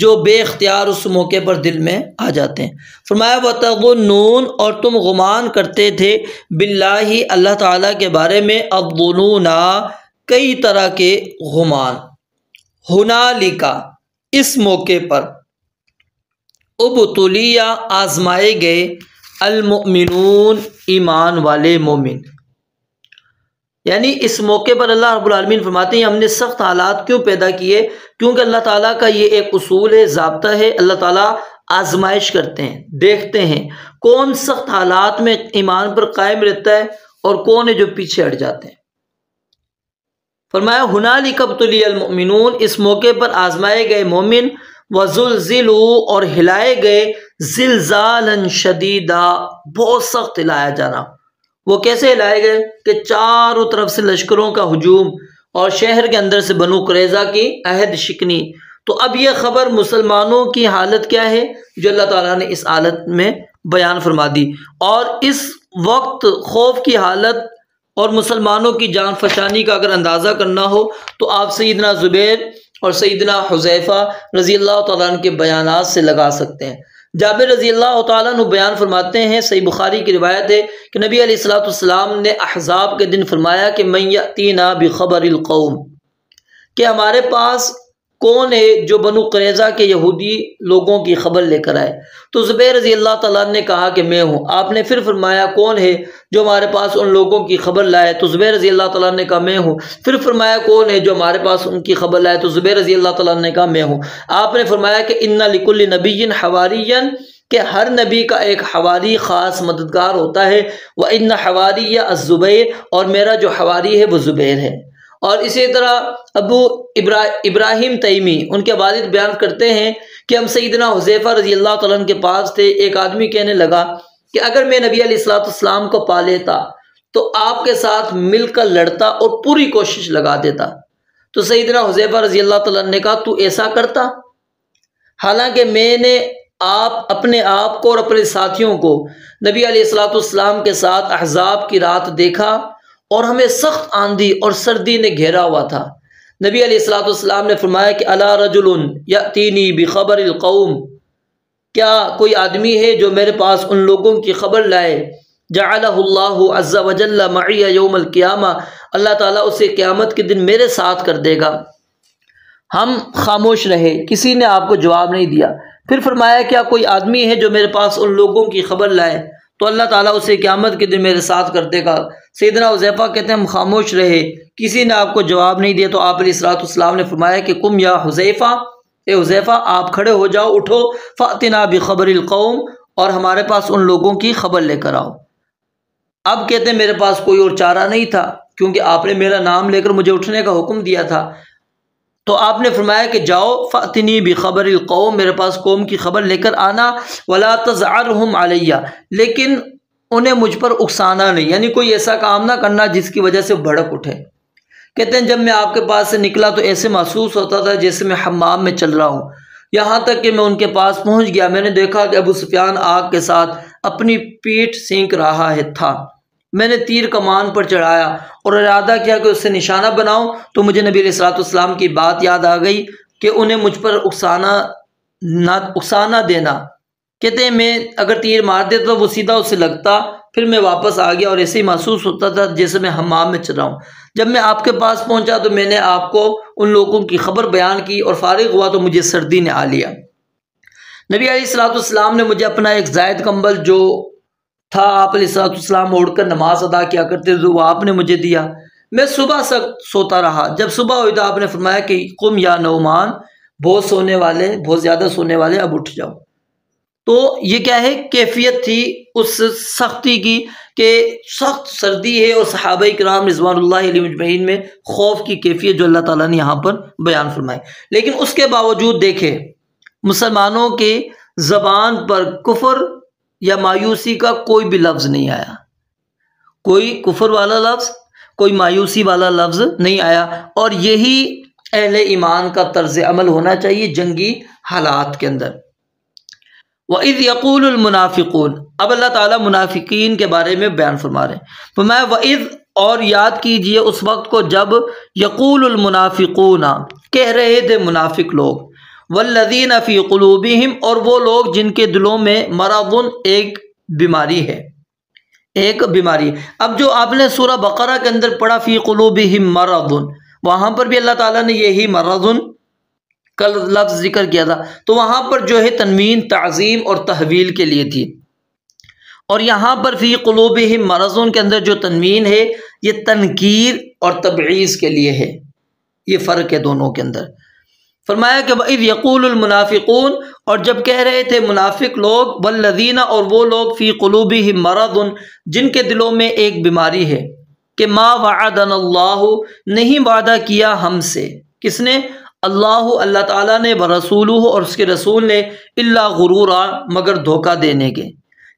جو بے اختیار اس موقع پر دل میں آ جاتے ہیں۔ فرمایا وَتَظُنُّونَ، اور تم گمان کرتے تھے، باللہ اللہ تعالیٰ کے بارے میں، الظُّنُونَ کئی طرح کے گمان، ہنالک اس موقع پر، ابتلیٰ آزمائے گئے، المؤمنون ایمان والے مومن۔ یعنی اس موقع پر اللہ رب العالمین فرماتے ہیں ہم نے سخت حالات کیوں پیدا کیے؟ کیونکہ اللہ تعالیٰ کا یہ ایک اصول ہے، ضابطہ ہے، اللہ تعالیٰ آزمائش کرتے ہیں، دیکھتے ہیں کون سخت حالات میں ایمان پر قائم رہتا ہے اور کون ہے جو پیچھے ہٹ جاتے ہیں۔ فرمایا ہنالک ابتلی المؤمنون، اس موقع پر آزمائے گئے مومن، وزلزلوا، اور ہلائے گئے، زلزالا شدیدا، بہت سخت ہلایا جانا۔ وہ کیسے ہلائے گئے کہ چاروں طرف سے لشکروں کا ہجوم، اور شہر کے اندر سے بنو قریظہ کی عہد شکنی۔ تو اب یہ خبر مسلمانوں کی حالت کیا ہے جو اللہ تعالیٰ نے اس حالت میں بیان فرما دی، اور اس وقت خوف کی حالت اور مسلمانوں کی جان فشانی کا اگر اندازہ کرنا ہو تو آپ سیدنا زبیر اور سیدنا حذیفہ رضی اللہ تعالیٰ عنہ کے بیانات سے لگا سکتے ہیں۔ جابر رضی اللہ تعالیٰ عنہ بیان فرماتے ہیں، صحیح بخاری کی روایت ہے کہ نبی علیہ الصلوۃ والسلام نے احزاب کے دن فرمایا کہ من یأتینا بخبر القوم، کہ ہمارے پاس کون ہے جو بنو قریظہ کے یہودی لوگوں کی خبر لے کر آئے؟ تو زبیر رضی اللہ تعالیٰ نے کہا کہ میں ہوں۔ آپ نے پھر فرمایا کون ہے جو ہمارے پاس ان لوگوں کی خبر لائے؟ تو زبیر رضی اللہ تعالیٰ نے کہا میں ہوں۔ پھر فرمایا کون ہے جو ہمارے پاس ان کی خبر لائے؟ تو زبیر رضی اللہ تعالیٰ نے کہا میں ہوں۔ آپ نے فرمایا کہ ان لکل نبی حواریًا، کہ ہر نبی کا ایک حواری خاص مددگار ہوتا ہے، وان حواریہ الزبیر، اور میرا جو حواری ہے وہ زبیر ہے۔ اور اسی طرح ابو ابراہیم تیمی ان کے والد بیان کرتے ہیں کہ ہم سیدنا حذیفہ رضی اللہ تعالیٰ عنہ کے پاس تھے، ایک آدمی کہنے لگا کہ اگر میں نبی علیہ الصلوۃ والسلام کو پا لیتا تو آپ کے ساتھ مل کر لڑتا اور پوری کوشش لگا دیتا۔ تو سیدنا حذیفہ رضی اللہ تعالیٰ عنہ نے کہا تو ایسا کرتا؟ حالانکہ میں نے اپنے آپ کو اور اپنے ساتھیوں کو نبی علیہ الصلوۃ والسلام کے ساتھ احزاب کی رات دیکھا، اور ہمیں سخت آندھی اور سردی نے گھیرا ہوا تھا۔ نبی علیہ الصلوۃ والسلام نے فرمایا کہ الا رجل یأتینی بخبر القوم، کیا کوئی آدمی ہے جو میرے پاس ان لوگوں کی خبر لائے؟ جعلہ اللہ عز وجل معی یوم القیامہ، اللہ تعالیٰ اسے قیامت کے دن میرے ساتھ کر دے گا۔ ہم خاموش رہے، کسی نے آپ کو جواب نہیں دیا۔ پھر فرمایا کیا کوئی آدمی ہے جو میرے پاس ان لوگوں کی خبر لائے تو اللہ تعالیٰ اسے قیامت کے دن میرے ساتھ کر دے گا۔ سیدنا حذیفہ کہتے ہیں ہم خاموش رہے، کسی نے آپ کو جواب نہیں دیا۔ تو آپ علیہ الصلوۃ والسلام نے فرمایا کہ قم یا حذیفہ، اے حذیفہ آپ کھڑے ہو جاؤ، اٹھو، فأتنا بخبر القوم، اور ہمارے پاس ان لوگوں کی خبر لے کر آؤ۔ اب کہتے ہیں میرے پاس کوئی اور چارہ نہیں تھا، کیونکہ آپ نے میرا نام لے کر مجھے اٹھنے کا حکم دیا تھا۔ تو آپ نے فرمایا کہ جاؤ، فأتنی بخبر القوم، میرے پاس قوم کی خبر لے کر آنا، ولا تزعرهم علیہ، لیکن انہیں مجھ پر اکسانا نہیں، یعنی کوئی ایسا کام نہ کرنا جس کی وجہ سے بھڑک اٹھے۔ کہتے ہیں جب میں آپ کے پاس سے نکلا تو ایسے محسوس ہوتا تھا جیسے میں حمام میں چل رہا ہوں، یہاں تک کہ میں ان کے پاس پہنچ گیا۔ میں نے دیکھا کہ ابو سفیان آگ کے ساتھ اپنی پیٹھ سینک رہا تھا۔ میں نے تیر کمان پر چڑھایا اور ارادہ کیا کہ اس سے نشانہ بناؤں، تو مجھے نبی علیہ الصلوۃ والسلام کی بات یاد آ گئی کہ انہیں مجھ پر اکسانا دینا۔ کہتے ہیں میں اگر تیر مار دیتا تو وہ سیدھا اس سے لگتا، پھر میں واپس آ گیا اور ایسے ہی محسوس ہوتا تھا جیسے میں حمام میں چل رہا ہوں۔ جب میں آپ کے پاس پہنچا تو میں نے آپ کو ان لوگوں کی خبر بیان کی اور فارغ ہوا تو مجھے سردی نے آ لیا۔ نبی علیہ الصلوۃ والسلام نے مجھے اپنا ایک زائد کمبل جو تھا آپ علیہ الصلوۃ والسلام اوڑھ کر نماز ادا کیا کرتے تھے وہ آپ نے مجھے دیا۔ میں صبح سے سوتا رہا۔ جب صبح ہوئی تو آپ نے فرمایا کہ قم یا نعمان، بہت زیادہ سونے والے اب اٹھ جاؤ۔ تو یہ کیا ہے، کیفیت تھی اس سختی کی کہ سخت سردی ہے، اور صحابہ کرام رضوان اللہ علیہم اجمعین میں خوف کی کیفیت جو اللہ تعالیٰ نے یہاں پر بیان فرمائی۔ لیکن اس کے باوجود دیکھیں مسلمانوں کے زبان پر کفر یا مایوسی کا کوئی بھی لفظ نہیں آیا، کوئی کفر والا لفظ، کوئی مایوسی والا لفظ نہیں آیا، اور یہی اہل ایمان کا طرز عمل ہونا چاہیے جنگی حالات کے اندر۔ وَإِذْ يَقُولُ الْمُنَافِقُونَ، اب اللہ تعالیٰ منافقین کے بارے میں بیان فرما رہے ہیں۔ فرمایا وَإِذْ، اور یاد کیجئے اس وقت کو جب یقول المنافقون، کہہ رہے تھے منافق لوگ، والذین فی قلوبہم، اور وہ لوگ جن کے دلوں میں مرض، ایک بیماری ہے، ایک بیماری۔ اب جو آپ نے سورہ بقرہ کے اندر پڑھا فی قلوبہم مرض، وہاں پر بھی اللہ تعالیٰ نے یہی مرض کا لفظ ذکر کیا تھا، تو وہاں پر جو ہے تنوین تعظیم اور تحویل کے لیے تھی، اور یہاں پر فی قلوبہم مرض کے اندر جو تنوین ہے یہ تنکیر اور تبعیض کے لیے ہے، یہ فرق ہے دونوں کے اندر۔ فرمایا کہ وَإِذْ يَقُولُ الْمُنَافِقُونَ، اور جب کہہ رہے تھے منافق لوگ، وَالَّذِينَ، اور وہ لوگ، فی قلوبہم مرض، جن کے دلوں میں ایک بیماری ہے، کہ ما وعدنا اللہ، نہیں وعدہ کیا ہم سے، کس نے؟ اللہ تعالیٰ نے، ورسولہ، اور اس کے رسول نے، الا غرورا، مگر دھوکہ دینے کے۔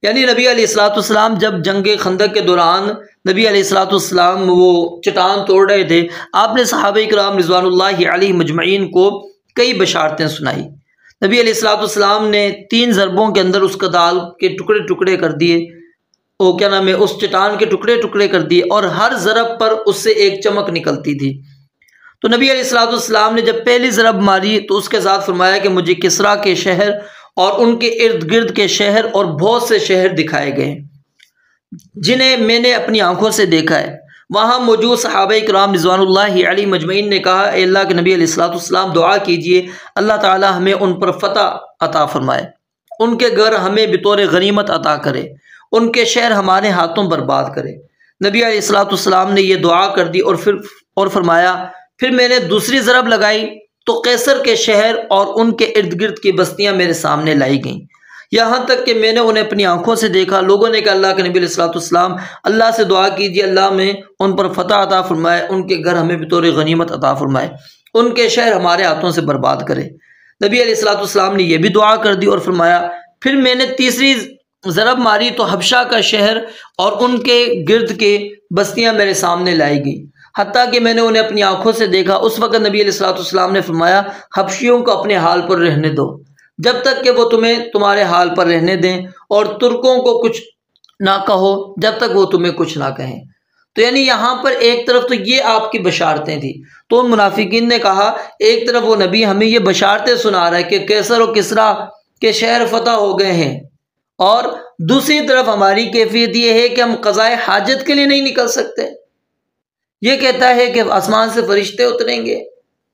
یعنی نبی علیہ الصلوۃ والسلام جب جنگ خندق کے دوران نبی علیہ الصلوۃ والسلام وہ چٹان توڑ رہے تھے، آپ نے صحابہ کرام رضوان اللہ علیہم اجمعین کو کئی بشارتیں سنائی۔ نبی علیہ الصلوۃ والسلام نے 3 ضربوں کے اندر اس کدال کے ٹکڑے ٹکڑے کر دیے، وہ کیا نام ہے، اس چٹان کے ٹکڑے ٹکڑے کر دیے، اور ہر ضرب پر اس سے ایک چمک نکلتی تھی۔ تو نبی علیہ الصلوۃ والسلام نے جب پہلی ضرب ماری تو اس کے ساتھ فرمایا کہ مجھے کسرا کے شہر اور ان کے ارد گرد کے شہر اور بہت سے شہر دکھائے گئے جنہیں میں نے اپنی آنکھوں سے دیکھا ہے۔ وہاں موجود صحابہ کرام رضوان اللہ علیہم اجمعین نے کہا، اے اللہ کے نبی علیہ الصلوۃ والسلام دعا کیجئے اللہ تعالی ہمیں ان پر فتح عطا فرمائے، ان کے گھر ہمیں بطور غنیمت عطا کرے، ان کے شہر ہمارے ہاتھوں برباد کرے۔ نبی علیہ الصلوۃ والسلام نے یہ دعا کر دی اور فرمایا، پھر میں نے دوسری ضرب لگائی تو قیصر کے شہر اور ان کے ارد گرد کی بستیاں میرے سامنے لائی گئیں، یہاں تک کہ میں نے انہیں اپنی آنکھوں سے دیکھا۔ لوگوں نے کہا اللہ کے نبی علیہ الصلوۃ والسلام اللہ سے دعا کیجیے اللہ میں ان پر فتح عطا فرمائے، ان کے گھر ہمیں بطور غنیمت عطا فرمائے، ان کے شہر ہمارے ہاتھوں سے برباد کرے۔ نبی علیہ الصلوۃ والسلام نے یہ بھی دعا کر دی اور فرمایا، پھر میں نے تیسری ضرب ماری تو حبشہ کا شہر اور ان کے گرد کے بستیاں میرے سامنے لائی گئیں، حتیٰ کہ میں نے انہیں اپنی آنکھوں سے دیکھا۔ اس وقت نبی علیہ الصلوۃ والسلام نے فرمایا، حبشیوں کو اپنے حال پر رہنے دو جب تک کہ وہ تمہیں تمہارے حال پر رہنے دیں، اور ترکوں کو کچھ نہ کہو جب تک وہ تمہیں کچھ نہ کہیں۔ تو یعنی یہاں پر ایک طرف تو یہ آپ کی بشارتیں تھیں، تو ان منافقین نے کہا ایک طرف وہ نبی ہمیں یہ بشارتیں سنا رہا ہے کہ قیصر و کسریٰ کے شہر فتح ہو گئے ہیں، اور دوسری طرف ہماری کیفیت یہ ہے کہ ہم قضائے حاجت کے لیے نہیں نکل سکتے۔ یہ کہتا ہے کہ آسمان سے فرشتے اتریں گے،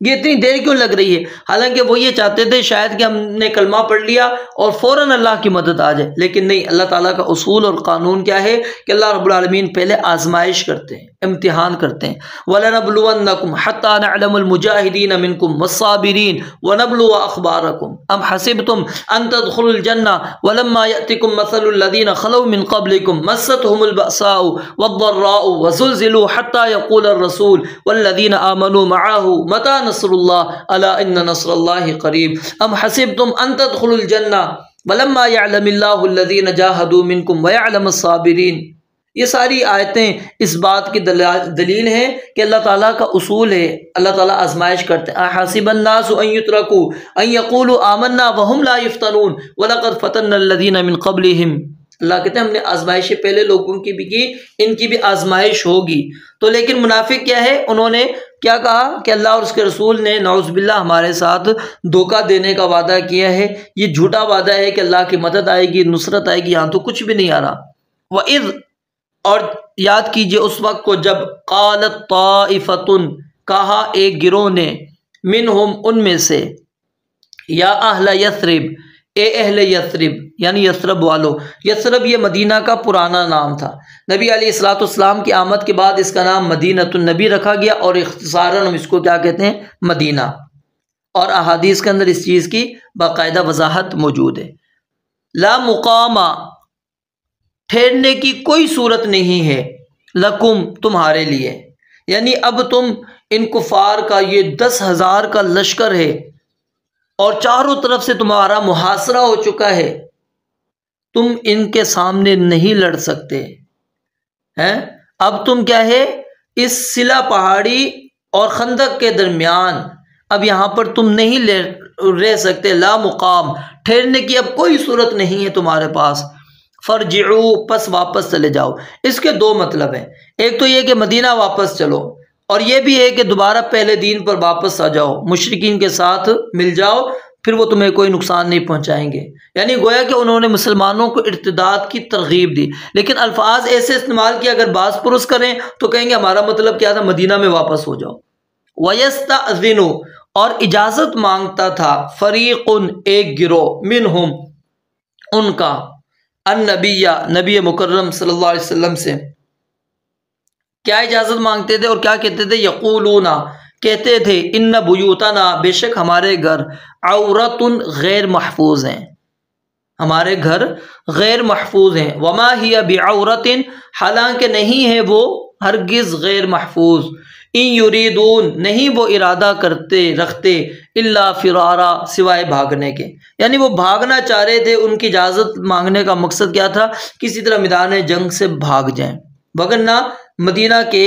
یہ اتنی دیر کیوں لگ رہی ہے؟ حالانکہ وہ یہ چاہتے تھے شاید کہ ہم نے کلمہ پڑھ لیا اور فوراً اللہ کی مدد آ جائے، لیکن نہیں، اللہ تعالیٰ کا اصول اور قانون کیا ہے کہ اللہ رب العالمین پہلے آزمائش کرتے ہیں، امتحان کرتے ہیں۔ وَلَنَبْلُوَنَّكُمْ حَتَّى نَعْلَمَ الْمُجَاهِدِينَ مِنْكُمْ وَالصَّابِرِينَ وَنَبْلُوَ أَخْبَارَكُمْ أَمْ حَسِبْتُمْ أَن تَدْخُلُوا الْجَنَّةَ وَلَمَّا يَأْتِكُمْ مَثَلُ الَّذِينَ خَلَوْا مِنْ قَبْلِكُمْ مَسَّتْهُمُ الْبَأْسَاءُ وَالضَّرَّاءُ وَزُلْزِلُوا حَتَّى يَقُولَ الرَّسُولُ وَالَّذِينَ آمَنُوا مَعَهُ مَتَى نَصْرُ اللَّهِ أَلَا إِنَّ نَصْرَ اللَّهِ قَرِيبٌ أَمْ حَسِبْتُمْ أَن تَدْخُلُوا الْجَنَّةَ وَلَمَّا يَعْلَمِ اللَّهُ الَّذِينَ جَاهَدُوا مِنكُمْ وَيَعْلَمَ الصَّابِرِينَ۔ یہ ساری آیتیں اس بات کی دلیل ہیں کہ اللہ تعالیٰ کا اصول ہے، اللہ تعالیٰ آزمائش کرتے ہیں۔ أَحَسِبَ النَّاسُ أَن يُتْرَكُوا أَن يَقُولُوا آمَنَّا وَهُمْ لَا يُفْتَنُونَ وَلَقَدْ فَتَنَّا الَّذِينَ مِن قَبْلِهِمْ۔ اللہ کہتے ہیں ہم نے آزمائشیں پہلے لوگوں کی بھی کی، ان کی بھی آزمائش ہوگی۔ تو لیکن منافق کیا ہے، انہوں نے کیا کہا کہ اللہ اور اس کے رسول نے نعوذ باللہ ہمارے ساتھ دھوکہ دینے کا وعدہ کیا ہے، یہ جھوٹا وعدہ ہے کہ اللہ کی مدد آئے گی، نصرت آئے گی، یہاں تو کچھ بھی نہیں آ رہا۔ وَإِذْ، اور یاد کیجئے اس وقت کو جب قالت طائفتن، کہا ایک گروہ نے، منہم ان میں سے، یا اہل یثرب، اے اہل یثرب یعنی یثرب والو۔ یثرب یہ مدینہ کا پرانا نام تھا، نبی علیہ الصلوۃ والسلام کی آمد کے بعد اس کا نام مدینۃ النبی رکھا گیا، اور اختصاراً ہم اس کو کیا کہتے ہیں، مدینہ۔ اور احادیث کے اندر اس چیز کی باقاعدہ وضاحت موجود ہے۔ لا مقام، ٹھہرنے کی کوئی صورت نہیں ہے، لکم، تمہارے لیے، یعنی اب تم ان کفار کا یہ 10,000 کا لشکر ہے اور چاروں طرف سے تمہارا محاصرہ ہو چکا ہے، تم ان کے سامنے نہیں لڑ سکتے ہیں۔ اب تم کیا ہے، اس صلہ پہاڑی اور خندق کے درمیان اب یہاں پر تم نہیں رہ سکتے، لا مقام، ٹھہرنے کی اب کوئی صورت نہیں ہے تمہارے پاس۔ فرجعوا، پس واپس چلے جاؤ۔ اس کے دو مطلب ہیں، ایک تو یہ کہ مدینہ واپس چلو، اور یہ بھی ہے کہ دوبارہ پہلے دین پر واپس آ جاؤ، مشرکین کے ساتھ مل جاؤ، پھر وہ تمہیں کوئی نقصان نہیں پہنچائیں گے۔ یعنی گویا کہ انہوں نے مسلمانوں کو ارتداد کی ترغیب دی، لیکن الفاظ ایسے استعمال کیا، اگر بعض پرس کریں تو کہیں گے ہمارا مطلب کیا تھا، مدینہ میں واپس ہو جاؤ۔ وَيَسْتَأْذِنُ، اور اجازت مانگتا تھا، فریقٌ، ایک گروہ، منہم، ان کا، النبی، نبی مکرم صلی اللہ علیہ وسلم سے۔ کیا اجازت مانگتے تھے اور کیا کہتے تھے، یقولون، کہتے تھے، ان بیوتنا، بے شک ہمارے گھر، عورت، غیر محفوظ ہیں، ہمارے گھر غیر محفوظ ہیں، وما ہی بعورت، حالانکہ نہیں ہے وہ ہرگز غیر محفوظ، ان یریدون، نہیں وہ ارادہ رکھتے، الا فرارا، سوائے بھاگنے کے، یعنی وہ بھاگنا چاہ رہے تھے، ان کی اجازت مانگنے کا مقصد کیا تھا، کسی طرح میدان جنگ سے بھاگ جائیں، وگرنہ مدینہ کے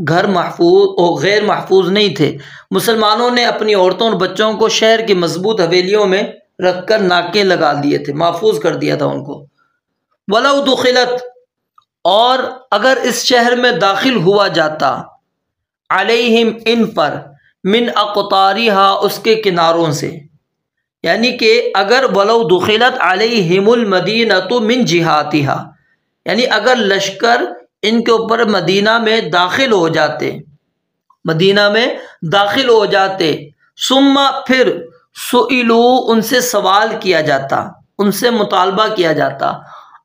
گھر محفوظ اور غیر محفوظ نہیں تھے۔ مسلمانوں نے اپنی عورتوں اور بچوں کو شہر کی مضبوط حویلیوں میں رکھ کر ناکے لگا دیے تھے، محفوظ کر دیا تھا ان کو۔ وَلَوْ دُخِلَتْ، اور اگر اس شہر میں داخل ہوا جاتا، علیہم، ان پر، من اقطارها، اس کے کناروں سے، یعنی کہ اگر وَلَوْ دُخِلَتْ عَلَيْهِمُ الْمَدِينَةُ مِنْ جِهَاتِهَا، یعنی اگر لشکر ان کے اوپر مدینہ میں داخل ہو جاتے، مدینہ میں داخل ہو جاتے، ثم، پھر، سئلوا، ان سے سوال کیا جاتا، ان سے مطالبہ کیا جاتا،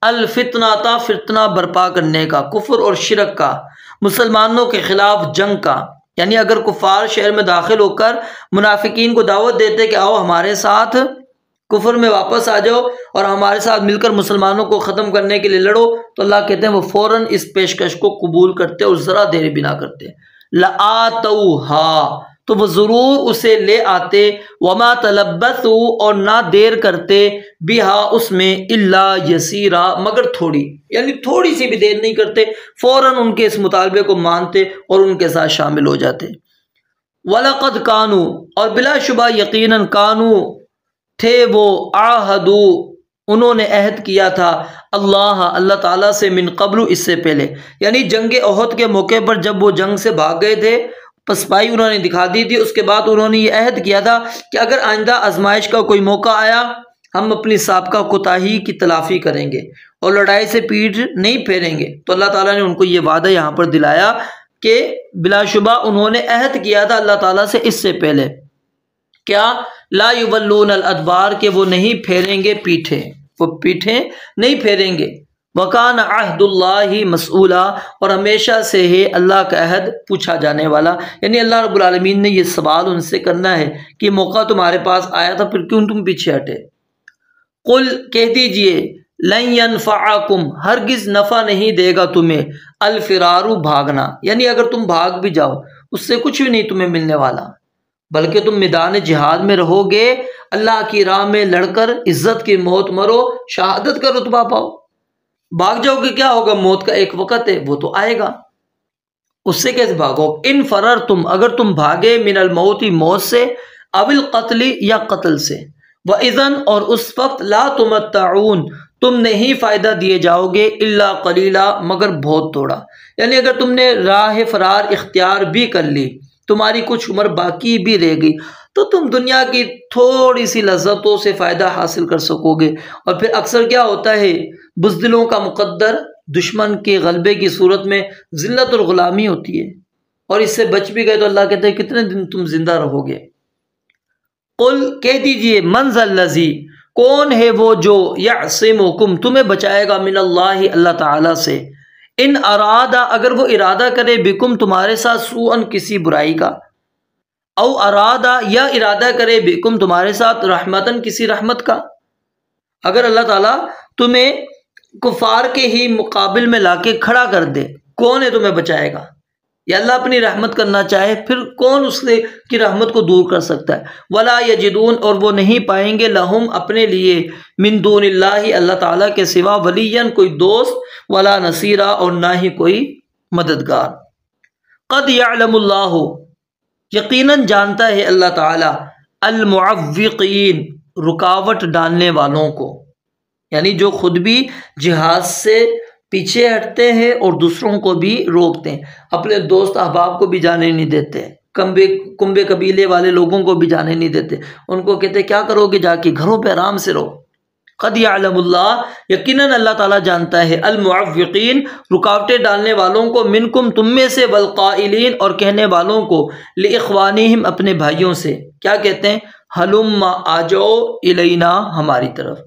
الفتنہ، فتنہ برپا کرنے کا، کفر اور شرک کا، مسلمانوں کے خلاف جنگ کا، یعنی اگر کفار شہر میں داخل ہو کر منافقین کو دعوت دیتے کہ آؤ ہمارے ساتھ کفر میں واپس آ جاؤ اور ہمارے ساتھ مل کر مسلمانوں کو ختم کرنے کے لیے لڑو، تو اللہ کہتے ہیں وہ فوراً اس پیشکش کو قبول کرتے اور ذرا دیر بھی نہ کرتے۔ لآتوہا، تو وہ ضرور اسے لے آتے، وما تلبثوا، اور نہ دیر کرتے، بہا، اس میں، الا یسیرا، مگر تھوڑی، یعنی تھوڑی سی بھی دیر نہیں کرتے، فوراً ان کے اس مطالبے کو مانتے اور ان کے ساتھ شامل ہو جاتے۔ وَلَقَدْ كَانُوا، اور بلا شبہ یقیناً، کانو، تھے وہ، عاہدو، انہوں نے عہد کیا تھا، اللہ تعالیٰ سے، من قبل، اس سے پہلے، یعنی جنگ احد کے موقع پر جب وہ جنگ سے بھاگ گئے تھے، پسپائی انہوں نے دکھا دی تھی، اس کے بعد انہوں نے یہ عہد کیا تھا کہ اگر آئندہ آزمائش کا کوئی موقع آیا، ہم اپنی سابقہ کوتاہی کی تلافی کریں گے اور لڑائی سے پیٹھ نہیں پھیریں گے۔ تو اللہ تعالیٰ نے ان کو یہ وعدہ یہاں پر دلایا کہ بلا شبہ انہوں نے عہد کیا تھا اللہ تعالیٰ سے اس سے پہلے، کیا، لا یولون الادبار، کہ وہ نہیں پھیریں گے پیٹھیں، وہ پیٹھیں نہیں پھیریں گے۔ وکان عہد اللہ مسئولا، اور ہمیشہ سے ہے اللہ کا عہد پوچھا جانے والا، یعنی اللہ رب العالمین نے یہ سوال ان سے کرنا ہے کہ موقع تمہارے پاس آیا تھا، پھر کیوں تم پیچھے ہٹے۔ قل، کہہ دیجئے، لن ینفعکم، ہرگز نفع نہیں دے گا تمہیں، الفرار، بھاگنا، یعنی اگر تم بھاگ بھی جاؤ اس سے کچھ بھی نہیں تمہیں ملنے والا، بلکہ تم میدان جہاد میں رہو گے، اللہ کی راہ میں لڑ کر عزت کی موت مرو، شہادت کا رتبہ پاؤ۔ بھاگ جاؤ گے کیا ہوگا؟ موت کا ایک وقت ہے، وہ تو آئے گا، اس سے کیسے بھاگو؟ ان فررتم، اگر تم بھاگے، من الموت، موت سے، او القتل، یا قتل سے، وَإِذًا، اور اس وقت، لا تمتعون، تم نہیں فائدہ دیے جاؤ گے، الا قلیلا، مگر بہت تھوڑا۔ یعنی اگر تم نے راہ فرار اختیار بھی کر لی، تمہاری کچھ عمر باقی بھی رہ گئی، تو تم دنیا کی تھوڑی سی لذتوں سے فائدہ حاصل کر سکو گے۔ اور پھر اکثر کیا ہوتا ہے، بزدلوں کا مقدر دشمن کے غلبے کی صورت میں ذلت اور غلامی ہوتی ہے، اور اس سے بچ بھی گئے تو اللہ کہتے ہیں کتنے دن تم زندہ رہو گے۔ قل، کہہ دیجئے، من ذا الذی، کون ہے وہ جو یعصمکم، تمہیں بچائے گا، من اللہ، اللہ تعالیٰ سے، ان ارادہ، اگر وہ ارادہ کرے، بکم، تمہارے ساتھ، سوءن، کسی برائی کا، او ارادہ، یا ارادہ کرے، بکم، تمہارے ساتھ، رحمتن، کسی رحمت کا۔ اگر اللہ تعالیٰ تمہیں کفار کے ہی مقابل میں لا کے کھڑا کر دے، کون ہے تمہیں بچائے گا؟ یا اللہ اپنی رحمت کرنا چاہے، پھر کون اس کی رحمت کو دور کر سکتا ہے؟ ولا یجدون، اور وہ نہیں پائیں گے، لہم، اپنے لیے، من دون اللہ، اللہ تعالیٰ کے سوا، ولیا، کوئی دوست، ولا نصیرا، اور نہ ہی کوئی مددگار۔ قد یعلم اللہ، یقیناً جانتا ہے اللہ تعالیٰ، المعوقین، رکاوٹ ڈالنے والوں کو، یعنی جو خود بھی جہاد سے پیچھے ہٹتے ہیں اور دوسروں کو بھی روکتے ہیں، اپنے دوست احباب کو بھی جانے نہیں دیتے، کنبے قبیلے والے لوگوں کو بھی جانے نہیں دیتے، ان کو کہتے کیا کرو گے جا کے، گھروں پہ آرام سے رہو۔ قد یعلم اللہ، یقیناً اللہ تعالیٰ جانتا ہے، المعوقین، رکاوٹیں ڈالنے والوں کو، منکم، تم میں سے، والقائلین، اور کہنے والوں کو، لاخوانہم، اپنے بھائیوں سے، کیا کہتے ہیں؟ ہلم، آ جاؤ، الینا، ہماری طرف،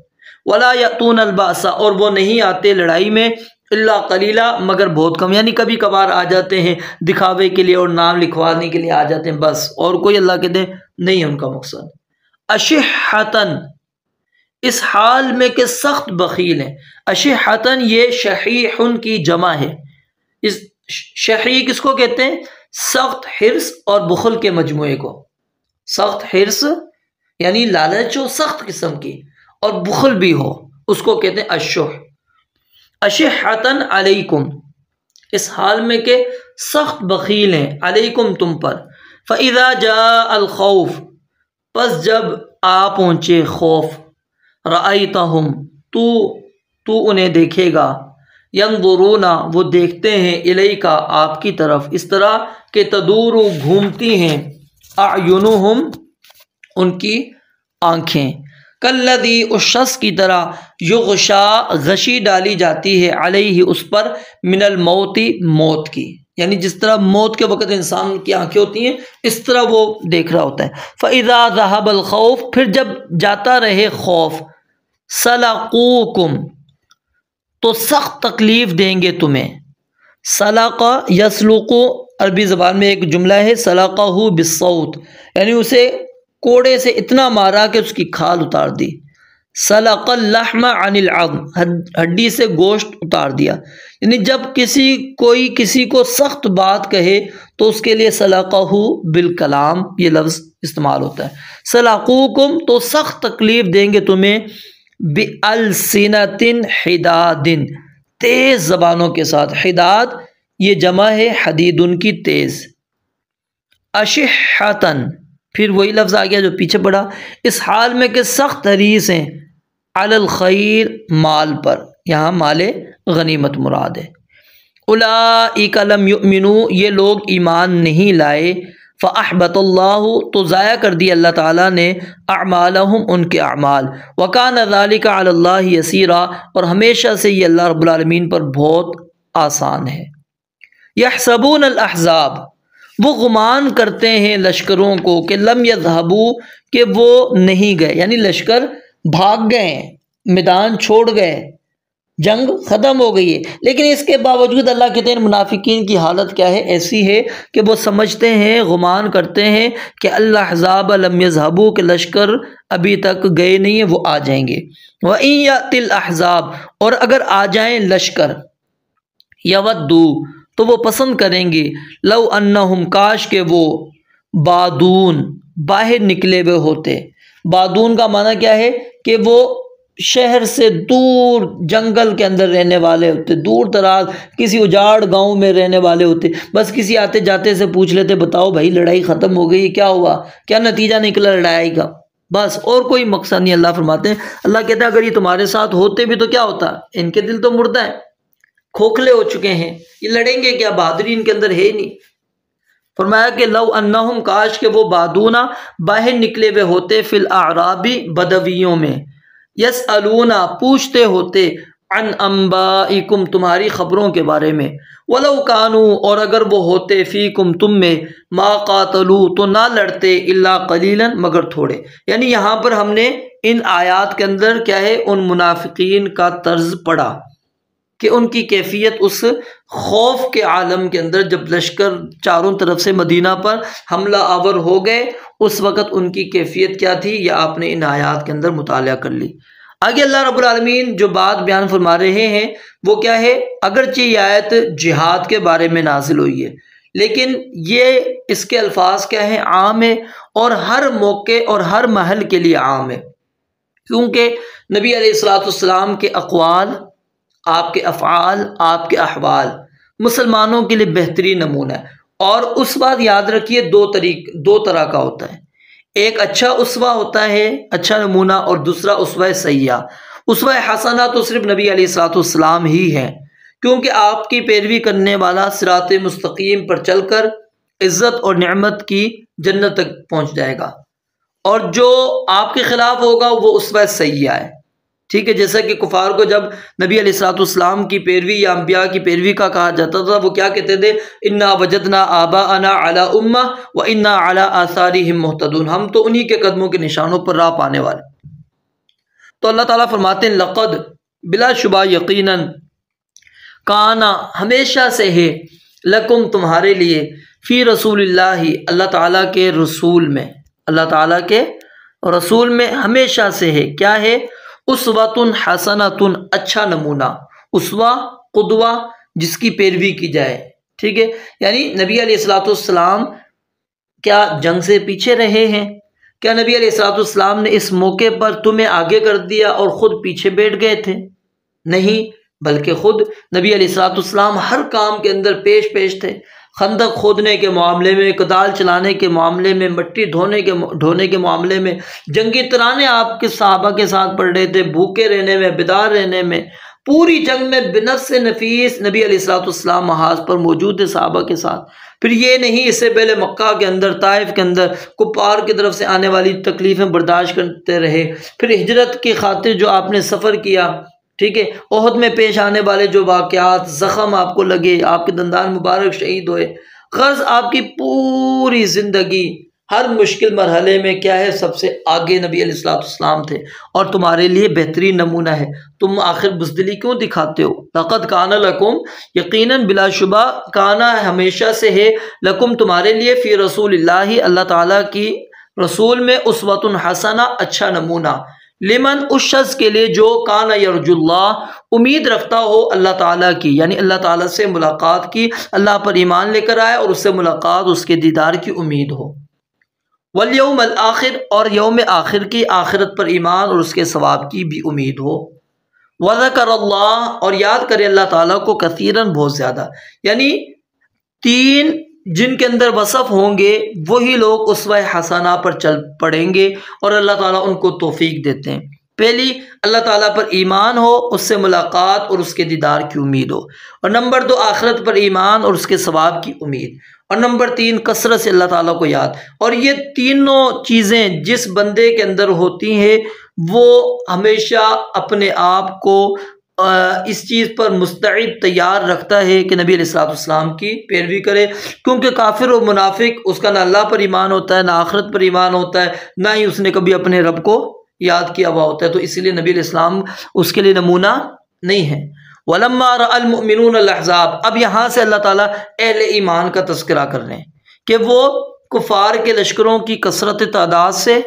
ولا یأتون البأس، اور وہ نہیں آتے لڑائی میں، الا قلیلا، مگر بہت کم، یعنی کبھی کبھار آ جاتے ہیں دکھاوے کے لیے اور نام لکھوانے کے لیے آ جاتے ہیں بس، اور کوئی اللہ کہتے ہیں نہیں ہے ان کا مقصد۔ اشحتن، اس حال میں کہ سخت بخیل ہیں، اشحتن، یہ شحیحن کی جمع ہے، اس شحیح کس کو کہتے ہیں؟ سخت حرص اور بخل کے مجموعے کو۔ سخت حرص یعنی لالچ ہو سخت قسم کی، اور بخل بھی ہو، اس کو کہتے ہیں الشح۔ اشحتن علیکم، اس حال میں کہ سخت بخیل ہیں، علیکم، تم پر، فاذا جاء الخوف، پس جب آ پہنچے خوف، رأیتہم، تو انہیں دیکھے گا، ینظرون، وہ دیکھتے ہیں، الیک، آپ کی طرف، اس طرح کہ تدور، گھومتی ہیں، اعینہم، ان کی آنکھیں، کالذی، اس شخص کی طرح، یغشا، غشی ڈالی جاتی ہے، علیہ، اس پر، من الموت، موت کی، یعنی جس طرح موت کے وقت انسان کی آنکھیں ہوتی ہیں اس طرح وہ دیکھ رہا ہوتا ہے۔ فاذا ذهب الخوف، پھر جب جاتا رہے خوف، سلقوکم، تو سخت تکلیف دیں گے تمہیں۔ سلق یسلق، عربی زبان میں ایک جملہ ہے، سلقہ بالصوت، یعنی اسے کوڑے سے اتنا مارا کہ اس کی کھال اتار دی۔ سلق اللحم عن العظم، ہڈی سے گوشت اتار دیا، یعنی جب کوئی کسی کو سخت بات کہے تو اس کے لیے سلقہ بالکلام، یہ لفظ استعمال ہوتا ہے۔ سلقوکم، تو سخت تکلیف دیں گے تمہیں، بألسنۃ حداد، تیز زبانوں کے ساتھ، حداد یہ جمع ہے حدیدن کی، تیز۔ اشحتن، پھر وہی لفظ آ گیا جو پیچھے پڑا، اس حال میں کہ سخت حریص ہیں، علی الخیر، مال پر، یہاں مال غنیمت مراد ہے۔ اولئک لم یؤمنوا، یہ لوگ ایمان نہیں لائے، فاحبط اللہ، تو ضائع کر دی اللہ تعالیٰ نے، اعمالہم، ان کے اعمال، وکان ذلک علی اللہ یسیرا، اور ہمیشہ سے یہ اللہ رب العالمین پر بہت آسان ہے۔ یحسبون الاحزاب، وہ گمان کرتے ہیں لشکروں کو، کہ لم یذہبوا، کہ وہ نہیں گئے، یعنی لشکر بھاگ گئے، میدان چھوڑ گئے، جنگ ختم ہو گئی ہے، لیکن اس کے باوجود اللہ کہتے ہیں منافقین کی حالت کیا ہے؟ ایسی ہے کہ وہ سمجھتے ہیں، گمان کرتے ہیں کہ الاحزاب لم یذہبوا، کہ لشکر ابھی تک گئے نہیں ہیں، وہ آ جائیں گے۔ وَإِن یأتی الاحزاب، اور اگر آ جائیں لشکر، یودوا، تو وہ پسند کریں گے، لو انہم، کاش کہ وہ، بادون، باہر نکلے ہوئے ہوتے، بادون کا معنی کیا ہے کہ وہ شہر سے دور جنگل کے اندر رہنے والے ہوتے، دور دراز کسی اجاڑ گاؤں میں رہنے والے ہوتے، بس کسی آتے جاتے سے پوچھ لیتے بتاؤ بھائی لڑائی ختم ہو گئی، کیا ہوا، کیا نتیجہ نکلا لڑائی کا، بس اور کوئی مقصد نہیں۔ اللہ فرماتے ہیں، اللہ کہتا ہے اگر یہ تمہارے ساتھ ہوتے بھی تو کیا ہوتا، ان کے دل تو مردہ ہیں، کھوکھلے ہو چکے ہیں، یہ لڑیں گے کیا، بہادری ان کے اندر ہے ہی نہیں۔ فرمایا کہ لو انہم، کاش کہ وہ بادونا باہر نکلے ہوئے ہوتے، فی الاعرابی بدویوں میں، یسألونا پوچھتے ہوتے، عن انبائکم تمہاری خبروں کے بارے میں، ولو کانوا اور اگر وہ ہوتے، فیکم تم میں، ما قاتلوا تو نہ لڑتے، الا قلیلا مگر تھوڑے۔ یعنی یہاں پر ہم نے ان آیات کے اندر کیا ہے، ان منافقین کا طرز پڑھا کہ ان کی کیفیت اس خوف کے عالم کے اندر، جب لشکر چاروں طرف سے مدینہ پر حملہ آور ہو گئے، اس وقت ان کی کیفیت کیا تھی، یہ آپ نے ان آیات کے اندر مطالعہ کر لی۔ آگے اللہ رب العالمین جو بات بیان فرما رہے ہیں وہ کیا ہے، اگرچہ یہ آیت جہاد کے بارے میں نازل ہوئی ہے، لیکن یہ اس کے الفاظ کیا ہیں، عام ہے، اور ہر موقع اور ہر محل کے لیے عام ہے، کیونکہ نبی علیہ الصلوۃ والسلام کے اقوال، آپ کے افعال، آپ کے احوال مسلمانوں کے لیے بہترین نمونہ ہے۔ اور اس بات یاد رکھیے، دو طرح کا ہوتا ہے، ایک اچھا اسوہ ہوتا ہے، اچھا نمونہ، اور دوسرا اسوہ سیئہ۔ اسوہ حسنہ تو صرف نبی علیہ الصلوۃ والسلام ہی ہے، کیونکہ آپ کی پیروی کرنے والا صراط مستقیم پر چل کر عزت اور نعمت کی جنت تک پہنچ جائے گا، اور جو آپ کے خلاف ہوگا وہ اسوہ سیئہ ہے، ٹھیک ہے۔ جیسا کہ کفار کو جب نبی علیہ الصلوۃ والسلام کی پیروی یا انبیاء کی پیروی کا کہا جاتا تھا، وہ کیا کہتے تھے، انا وجدنا آباءنا علی امہ وانا علی آثارہم مہتدون، ہم تو انہی کے قدموں کے نشانوں پر راہ پانے والے۔ تو اللہ تعالیٰ فرماتے ہیں، لقد بلا شبہ یقیناً، کانا ہمیشہ سے ہے، لکم تمہارے لیے، فی رسول اللہ اللہ تعالیٰ کے رسول میں، اللہ تعالیٰ کے رسول میں ہمیشہ سے ہے، کیا ہے، اسوۃ حسنۃ اچھا نمونہ، اسوہ قدوہ جس کی پیروی کی جائے، ٹھیک ہے۔ یعنی نبی علیہ الصلوۃ والسلام کیا جنگ سے پیچھے رہے ہیں؟ کیا نبی علیہ الصلوۃ والسلام نے اس موقع پر تمہیں آگے کر دیا اور خود پیچھے بیٹھ گئے تھے؟ نہیں، بلکہ خود نبی علیہ الصلوۃ والسلام ہر کام کے اندر پیش تھے، خندق کھودنے کے معاملے میں، کدال چلانے کے معاملے میں، مٹی ڈھونے کے معاملے میں، جنگی ترانے آپ کے صحابہ کے ساتھ پڑھ رہے تھے، بھوکے رہنے میں، بیدار رہنے میں، پوری جنگ میں بنفس نفیس نبی علیہ الصلوۃ والسلام محاذ پر موجود تھے صحابہ کے ساتھ۔ پھر یہ نہیں، اس سے پہلے مکہ کے اندر، طائف کے اندر کفار کی طرف سے آنے والی تکلیفیں برداشت کرتے رہے، پھر ہجرت کی خاطر جو آپ نے سفر کیا، ٹھیک ہے، احد میں پیش آنے والے جو واقعات، زخم آپ کو لگے، آپ کے دندان مبارک شہید ہوئے، غرض آپ کی پوری زندگی ہر مشکل مرحلے میں کیا ہے، سب سے آگے نبی علیہ الصلوۃ والسلام تھے، اور تمہارے لیے بہترین نمونہ ہے۔ تم آخر بزدلی کیوں دکھاتے ہو؟ لقد کان لکم، یقیناً بلا شبہ، کانا ہمیشہ سے ہے، لکم تمہارے لیے، فی رسول اللہ اللہ تعالیٰ کی رسول میں، اسوۃ حسنہ اچھا نمونہ، لمن اس شخص کے لیے جو کان یرجو اللہ امید رکھتا ہو اللہ تعالیٰ کی، یعنی اللہ تعالیٰ سے ملاقات کی، اللہ پر ایمان لے کر آئے اور اس سے ملاقات، اس کے دیدار کی امید ہو، والیوم الآخر اور یوم آخر کی، آخرت پر ایمان اور اس کے ثواب کی بھی امید ہو، وذکر اللہ اور یاد کرے اللہ تعالیٰ کو، کثیراً بہت زیادہ، یعنی تین جن کے اندر وصف ہوں گے وہی لوگ اسوہ حسنہ پر چل پڑیں گے، اور اللہ تعالیٰ ان کو توفیق دیتے ہیں۔ پہلی، اللہ تعالیٰ پر ایمان ہو، اس سے ملاقات اور اس کے دیدار کی امید ہو، اور نمبر 2 آخرت پر ایمان اور اس کے ثواب کی امید، اور نمبر 3 کثرت سے اللہ تعالیٰ کو یاد۔ اور یہ تینوں چیزیں جس بندے کے اندر ہوتی ہیں وہ ہمیشہ اپنے آپ کو اس چیز پر مستعد تیار رکھتا ہے کہ نبی علیہ الصلوۃ والسلام کی پیروی کرے، کیونکہ کافر و منافق اس کا نہ اللہ پر ایمان ہوتا ہے، نہ آخرت پر ایمان ہوتا ہے، نہ ہی اس نے کبھی اپنے رب کو یاد کیا ہوا ہوتا ہے، تو اسی لیے نبی علیہ السلام اس کے لیے نمونہ نہیں ہے۔ وَلَمَّا رَأَى الْمُؤْمِنُونَ الْأَحْزَابَ، اب یہاں سے اللہ تعالیٰ اہل ایمان کا تذکرہ کر رہے ہیں کہ وہ کفار کے لشکروں کی کثرت تعداد سے،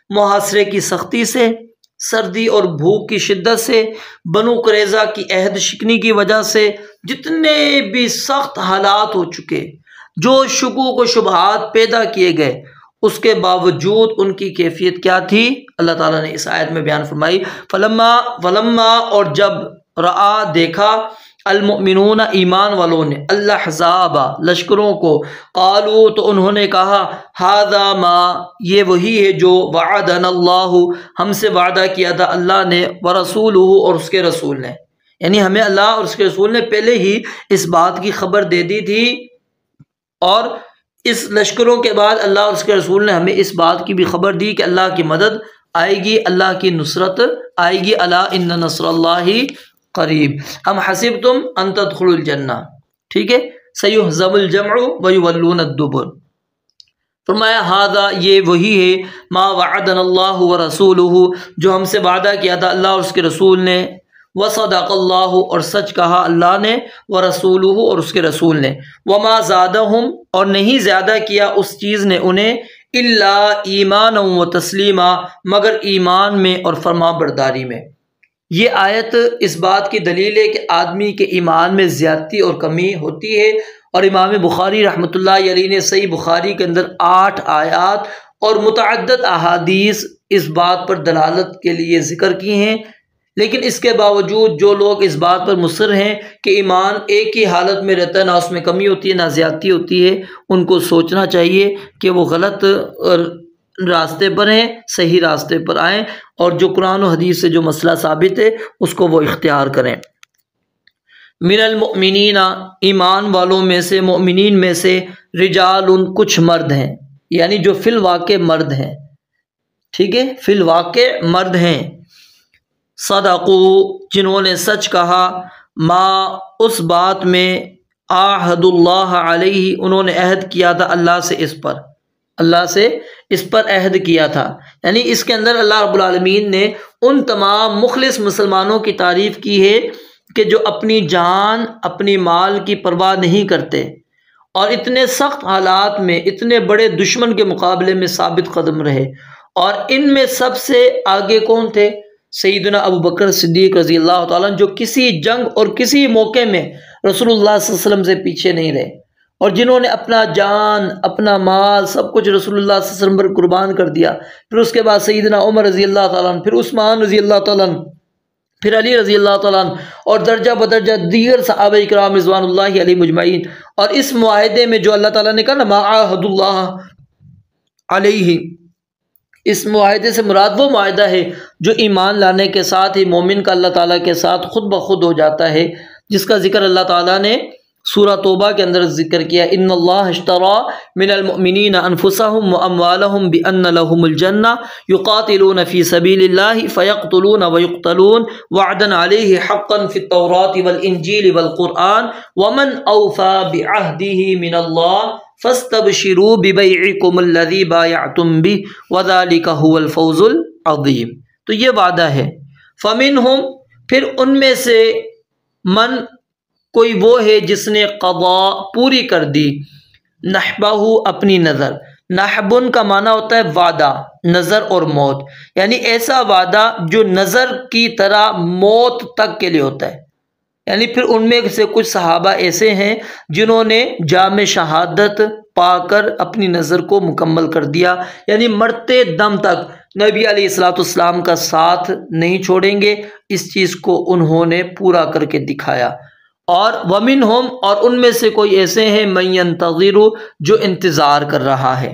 محاصرے کی سختی سے، سردی اور بھوک کی شدت سے، بنو قریظہ کی عہد شکنی کی وجہ سے، جتنے بھی سخت حالات ہو چکے، جو شکوک و شبہات پیدا کیے گئے، اس کے باوجود ان کی کیفیت کیا تھی؟ اللہ تعالیٰ نے اس آیت میں بیان فرمائی فلما اور جب رآ دیکھا المؤمنون ایمان والوں نے الاحزاب لشکروں کو قالوا تو انہوں نے کہا ھذا ما یہ وہی ہے جو وعدنا اللہ ہم سے وعدہ کیا تھا اللہ نے ورسولہ اور اس کے رسول نے، یعنی ہمیں اللہ اور اس کے رسول نے پہلے ہی اس بات کی خبر دے دی تھی، اور اس لشکروں کے بعد اللہ اور اس کے رسول نے ہمیں اس بات کی بھی خبر دی کہ اللہ کی مدد آئے گی، اللہ کی نصرت آئے گی، الا ان نصر اللہ قریب، ام حسبتم ان تدخلوا الجنہ، ٹھیک ہے، سیہزم الجمع ویولون الدبر۔ فرمایا ھذا یہ وہی ہے ما وعدنا اللہ ورسولہ جو ہم سے وعدہ کیا تھا اللہ اور اس کے رسول نے، وصدق اللہ اور سچ کہا اللہ نے، ورسولہ اور اس کے رسول نے، وما زادہم اور نہیں زیادہ کیا اس چیز نے انہیں، الا ایمانا و تسلیما مگر ایمان میں اور فرما برداری میں۔ یہ آیت اس بات کی دلیل ہے کہ آدمی کے ایمان میں زیادتی اور کمی ہوتی ہے، اور امام بخاری رحمۃ اللہ علیہ نے صحیح بخاری کے اندر 8 آیات اور متعدد احادیث اس بات پر دلالت کے لیے ذکر کی ہیں، لیکن اس کے باوجود جو لوگ اس بات پر مصر ہیں کہ ایمان ایک ہی حالت میں رہتا ہے، نہ اس میں کمی ہوتی ہے نہ زیادتی ہوتی ہے، ان کو سوچنا چاہیے کہ وہ غلط راستے پر ہیں، صحیح راستے پر آئیں، اور جو قرآن و حدیث سے جو مسئلہ ثابت ہے اس کو وہ اختیار کریں۔ من المؤمنین ایمان والوں میں سے، مؤمنین میں سے، رجال کچھ مرد ہیں، یعنی جو فی الواقع مرد ہیں، ٹھیک ہے، فی الواقع مرد ہیں، صدقوا جنہوں نے سچ کہا، ما اس بات میں، عاہد اللہ علیہ انہوں نے عہد کیا تھا اللہ سے اس پر عہد کیا تھا، یعنی اس کے اندر اللہ رب العالمین نے ان تمام مخلص مسلمانوں کی تعریف کی ہے کہ جو اپنی جان اپنی مال کی پرواہ نہیں کرتے، اور اتنے سخت حالات میں اتنے بڑے دشمن کے مقابلے میں ثابت قدم رہے، اور ان میں سب سے آگے کون تھے؟ سیدنا ابو بکر صدیق رضی اللہ تعالیٰ جو کسی جنگ اور کسی موقع میں رسول اللہ صلی اللہ علیہ وسلم سے پیچھے نہیں رہے، اور جنہوں نے اپنا جان اپنا مال سب کچھ رسول اللہ صلی اللہ علیہ وسلم پر قربان کر دیا، پھر اس کے بعد سیدنا عمر رضی اللہ تعالیٰ عنہ، پھر عثمان رضی اللہ تعالیٰ عنہ، پھر علی رضی اللہ تعالیٰ عنہ، اور درجہ بدرجہ دیگر صحابہ کرام رضوان اللہ علیہ مجمعین، اور اس معاہدے میں جو اللہ تعالیٰ نے کہا نا ما عاہد اللہ علیہ، اس معاہدے سے مراد وہ معاہدہ ہے جو ایمان لانے کے ساتھ ہی مومن کا اللہ تعالیٰ کے ساتھ خود بخود ہو جاتا ہے، جس کا ذکر اللہ تعالیٰ نے سورہ توبہ کے اندر ذکر کیا، ان اللہ اشترى من المؤمنین انفسهم واموالهم بان لهم الجنہ یقاتلون فی سبیل اللہ فیقتلون ویقتلون وعدا علیہ حقا فی التوراة والانجیل والقرآن ومن اوفى بعہدہ من اللہ فاستبشروا ببیعکم الذی بایعتم بہ وذلک هو الفوز العظیم۔ تو یہ وعدہ ہے، فمنہم پھر ان میں سے، من کوئی وہ ہے جس نے قضا پوری کر دی، نحبہ اپنی نظر، نحبن کا معنی ہوتا ہے وعدہ، نظر اور موت، یعنی ایسا وعدہ جو نظر کی طرح موت تک کے لیے ہوتا ہے، یعنی پھر ان میں سے کچھ صحابہ ایسے ہیں جنہوں نے جام شہادت پا کر اپنی نظر کو مکمل کر دیا، یعنی مرتے دم تک نبی علیہ الصلوۃ والسلام کا ساتھ نہیں چھوڑیں گے، اس چیز کو انہوں نے پورا کر کے دکھایا۔ اور ومنہم اور ان میں سے کوئی ایسے ہیں من ینتظر جو انتظار کر رہا ہے،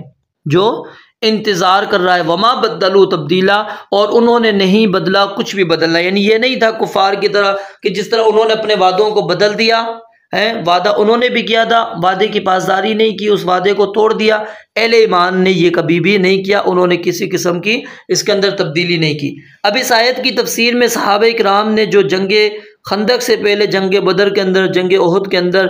وما بدلوا تبدیلا اور انہوں نے نہیں بدلا کچھ بھی بدلنا، یعنی یہ نہیں تھا کفار کی طرح کہ جس طرح انہوں نے اپنے وعدوں کو بدل دیا ہے، وعدہ انہوں نے بھی کیا تھا، وعدے کی پاسداری نہیں کی، اس وعدے کو توڑ دیا، اہل ایمان نے یہ کبھی بھی نہیں کیا، انہوں نے کسی قسم کی اس کے اندر تبدیلی نہیں کی۔ اب اس آیت کی تفسیر میں صحابہ کرام نے جو جنگ خندق سے پہلے جنگ بدر کے اندر، جنگ احد کے اندر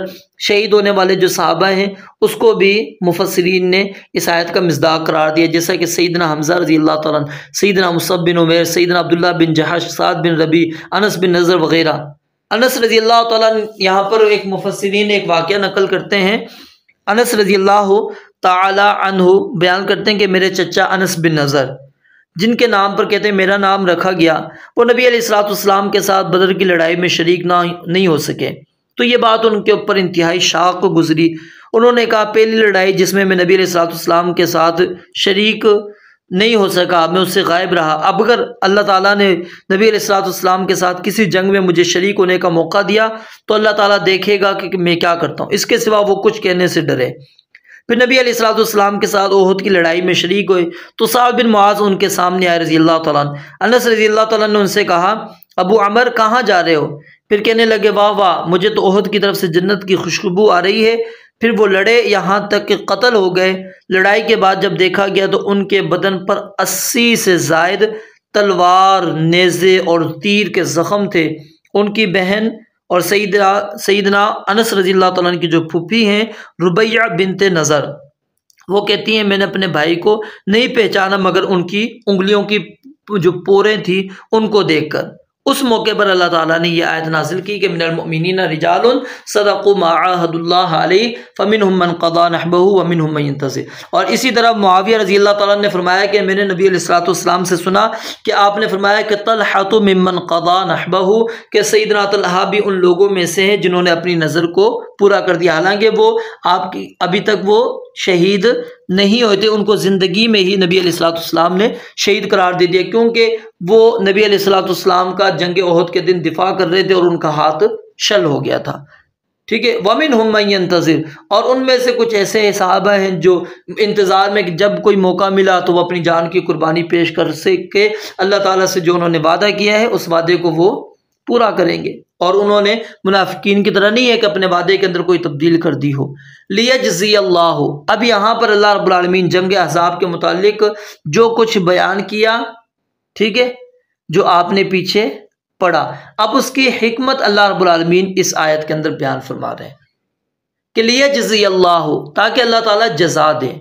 شہید ہونے والے جو صحابہ ہیں اس کو بھی مفسرین نے اس آیت کا مصداق قرار دیا، جیسا کہ سیدنا حمزہ رضی اللہ تعالیٰ عنہ، سیدنا مصعب بن عمیر، سیدنا عبداللہ بن جحش، سعد بن ربیع، انس بن نضر وغیرہ۔ انس رضی اللہ تعالیٰ یہاں پر ایک مفسرین ایک واقعہ نقل کرتے ہیں، انس رضی اللہ تعالیٰ عنہ بیان کرتے ہیں کہ میرے چچا انس بن نضر، جن کے نام پر کہتے ہیں میرا نام رکھا گیا، وہ نبی علیہ الصلوۃ والسلام کے ساتھ بدر کی لڑائی میں شریک نہیں ہو سکے، تو یہ بات ان کے اوپر انتہائی شاق گزری، انہوں نے کہا پہلی لڑائی جس میں نبی علیہ الصلوۃ والسلام کے ساتھ شریک نہیں ہو سکا، میں اس سے غائب رہا، اب اگر اللہ تعالیٰ نے نبی علیہ الصلوۃ والسلام کے ساتھ کسی جنگ میں مجھے شریک ہونے کا موقع دیا تو اللہ تعالیٰ دیکھے گا کہ میں کیا کرتا ہوں، اس کے سوا وہ کچھ کہنے سے ڈرے۔ پھر نبی علیہ الصلوۃ والسلام کے ساتھ احد کی لڑائی میں شریک ہوئے تو سعد بن معاذ ان کے سامنے آئے رضی اللہ تعالیٰ عنہ۔ انس رضی اللہ تعالیٰ نے ان سے کہا ابو عمر کہاں جا رہے ہو؟ پھر کہنے لگے واہ واہ، مجھے تو احد کی طرف سے جنت کی خوشبو آ رہی ہے۔ پھر وہ لڑے یہاں تک کہ قتل ہو گئے۔ لڑائی کے بعد جب دیکھا گیا تو ان کے بدن پر 80 سے زائد تلوار، نیزے اور تیر کے زخم تھے۔ ان کی بہن اور سیدنا انس رضی اللہ تعالیٰ عنہ کی جو پھوپھی ہیں ربیعہ بنت نذر، وہ کہتی ہیں میں نے اپنے بھائی کو نہیں پہچانا مگر ان کی انگلیوں کی جو پوریں تھیں ان کو دیکھ کر۔ اس موقع پر اللہ تعالیٰ نے یہ آیت نازل کی کہ من المؤمنین رجال صدقوا ما عاهدوا اللہ علیہ فمنهم من قضى نحبه ومنهم من ينتظر۔ اور اسی طرح معاویہ رضی اللہ تعالیٰ نے فرمایا کہ میں نے نبی علیہ الصلوۃ والسلام سے سنا کہ آپ نے فرمایا کہ طلحہ ممن قضى نحبه، کہ سیدنا طلحہ بھی ان لوگوں میں سے ہیں جنہوں نے اپنی نظر کو پورا کر دیا، حالانکہ وہ آپ کی ابھی تک وہ شہید نہیں ہوئے تھے، ان کو زندگی میں ہی نبی علیہ الصلوۃ والسلام نے شہید قرار دے دیا، کیونکہ وہ نبی علیہ الصلوۃ والسلام کا جنگ احد کے دن دفاع کر رہے تھے اور ان کا ہاتھ شل ہو گیا تھا۔ ٹھیک ہے، وَمِنْهُمْ مَن يَنْتَظِرُ، اور ان میں سے کچھ ایسے صحابہ ہیں جو انتظار میں کہ جب کوئی موقع ملا تو وہ اپنی جان کی قربانی پیش کر سکے، اللہ تعالیٰ سے جو انہوں نے وعدہ کیا ہے اس وعدے کو وہ پورا کریں گے، اور انہوں نے منافقین کی طرح نہیں ہے کہ اپنے وعدے کے اندر کوئی تبدیل کر دی ہو۔ لیجزی اللہ، اب یہاں پر اللہ رب العالمین جنگ احزاب کے متعلق جو کچھ بیان کیا، ٹھیک ہے، جو آپ نے پیچھے پڑھا، اب اس کی حکمت اللہ رب العالمین اس آیت کے اندر بیان فرما رہے ہیں کہ لیجزی اللہ، تاکہ اللہ تعالیٰ جزا دے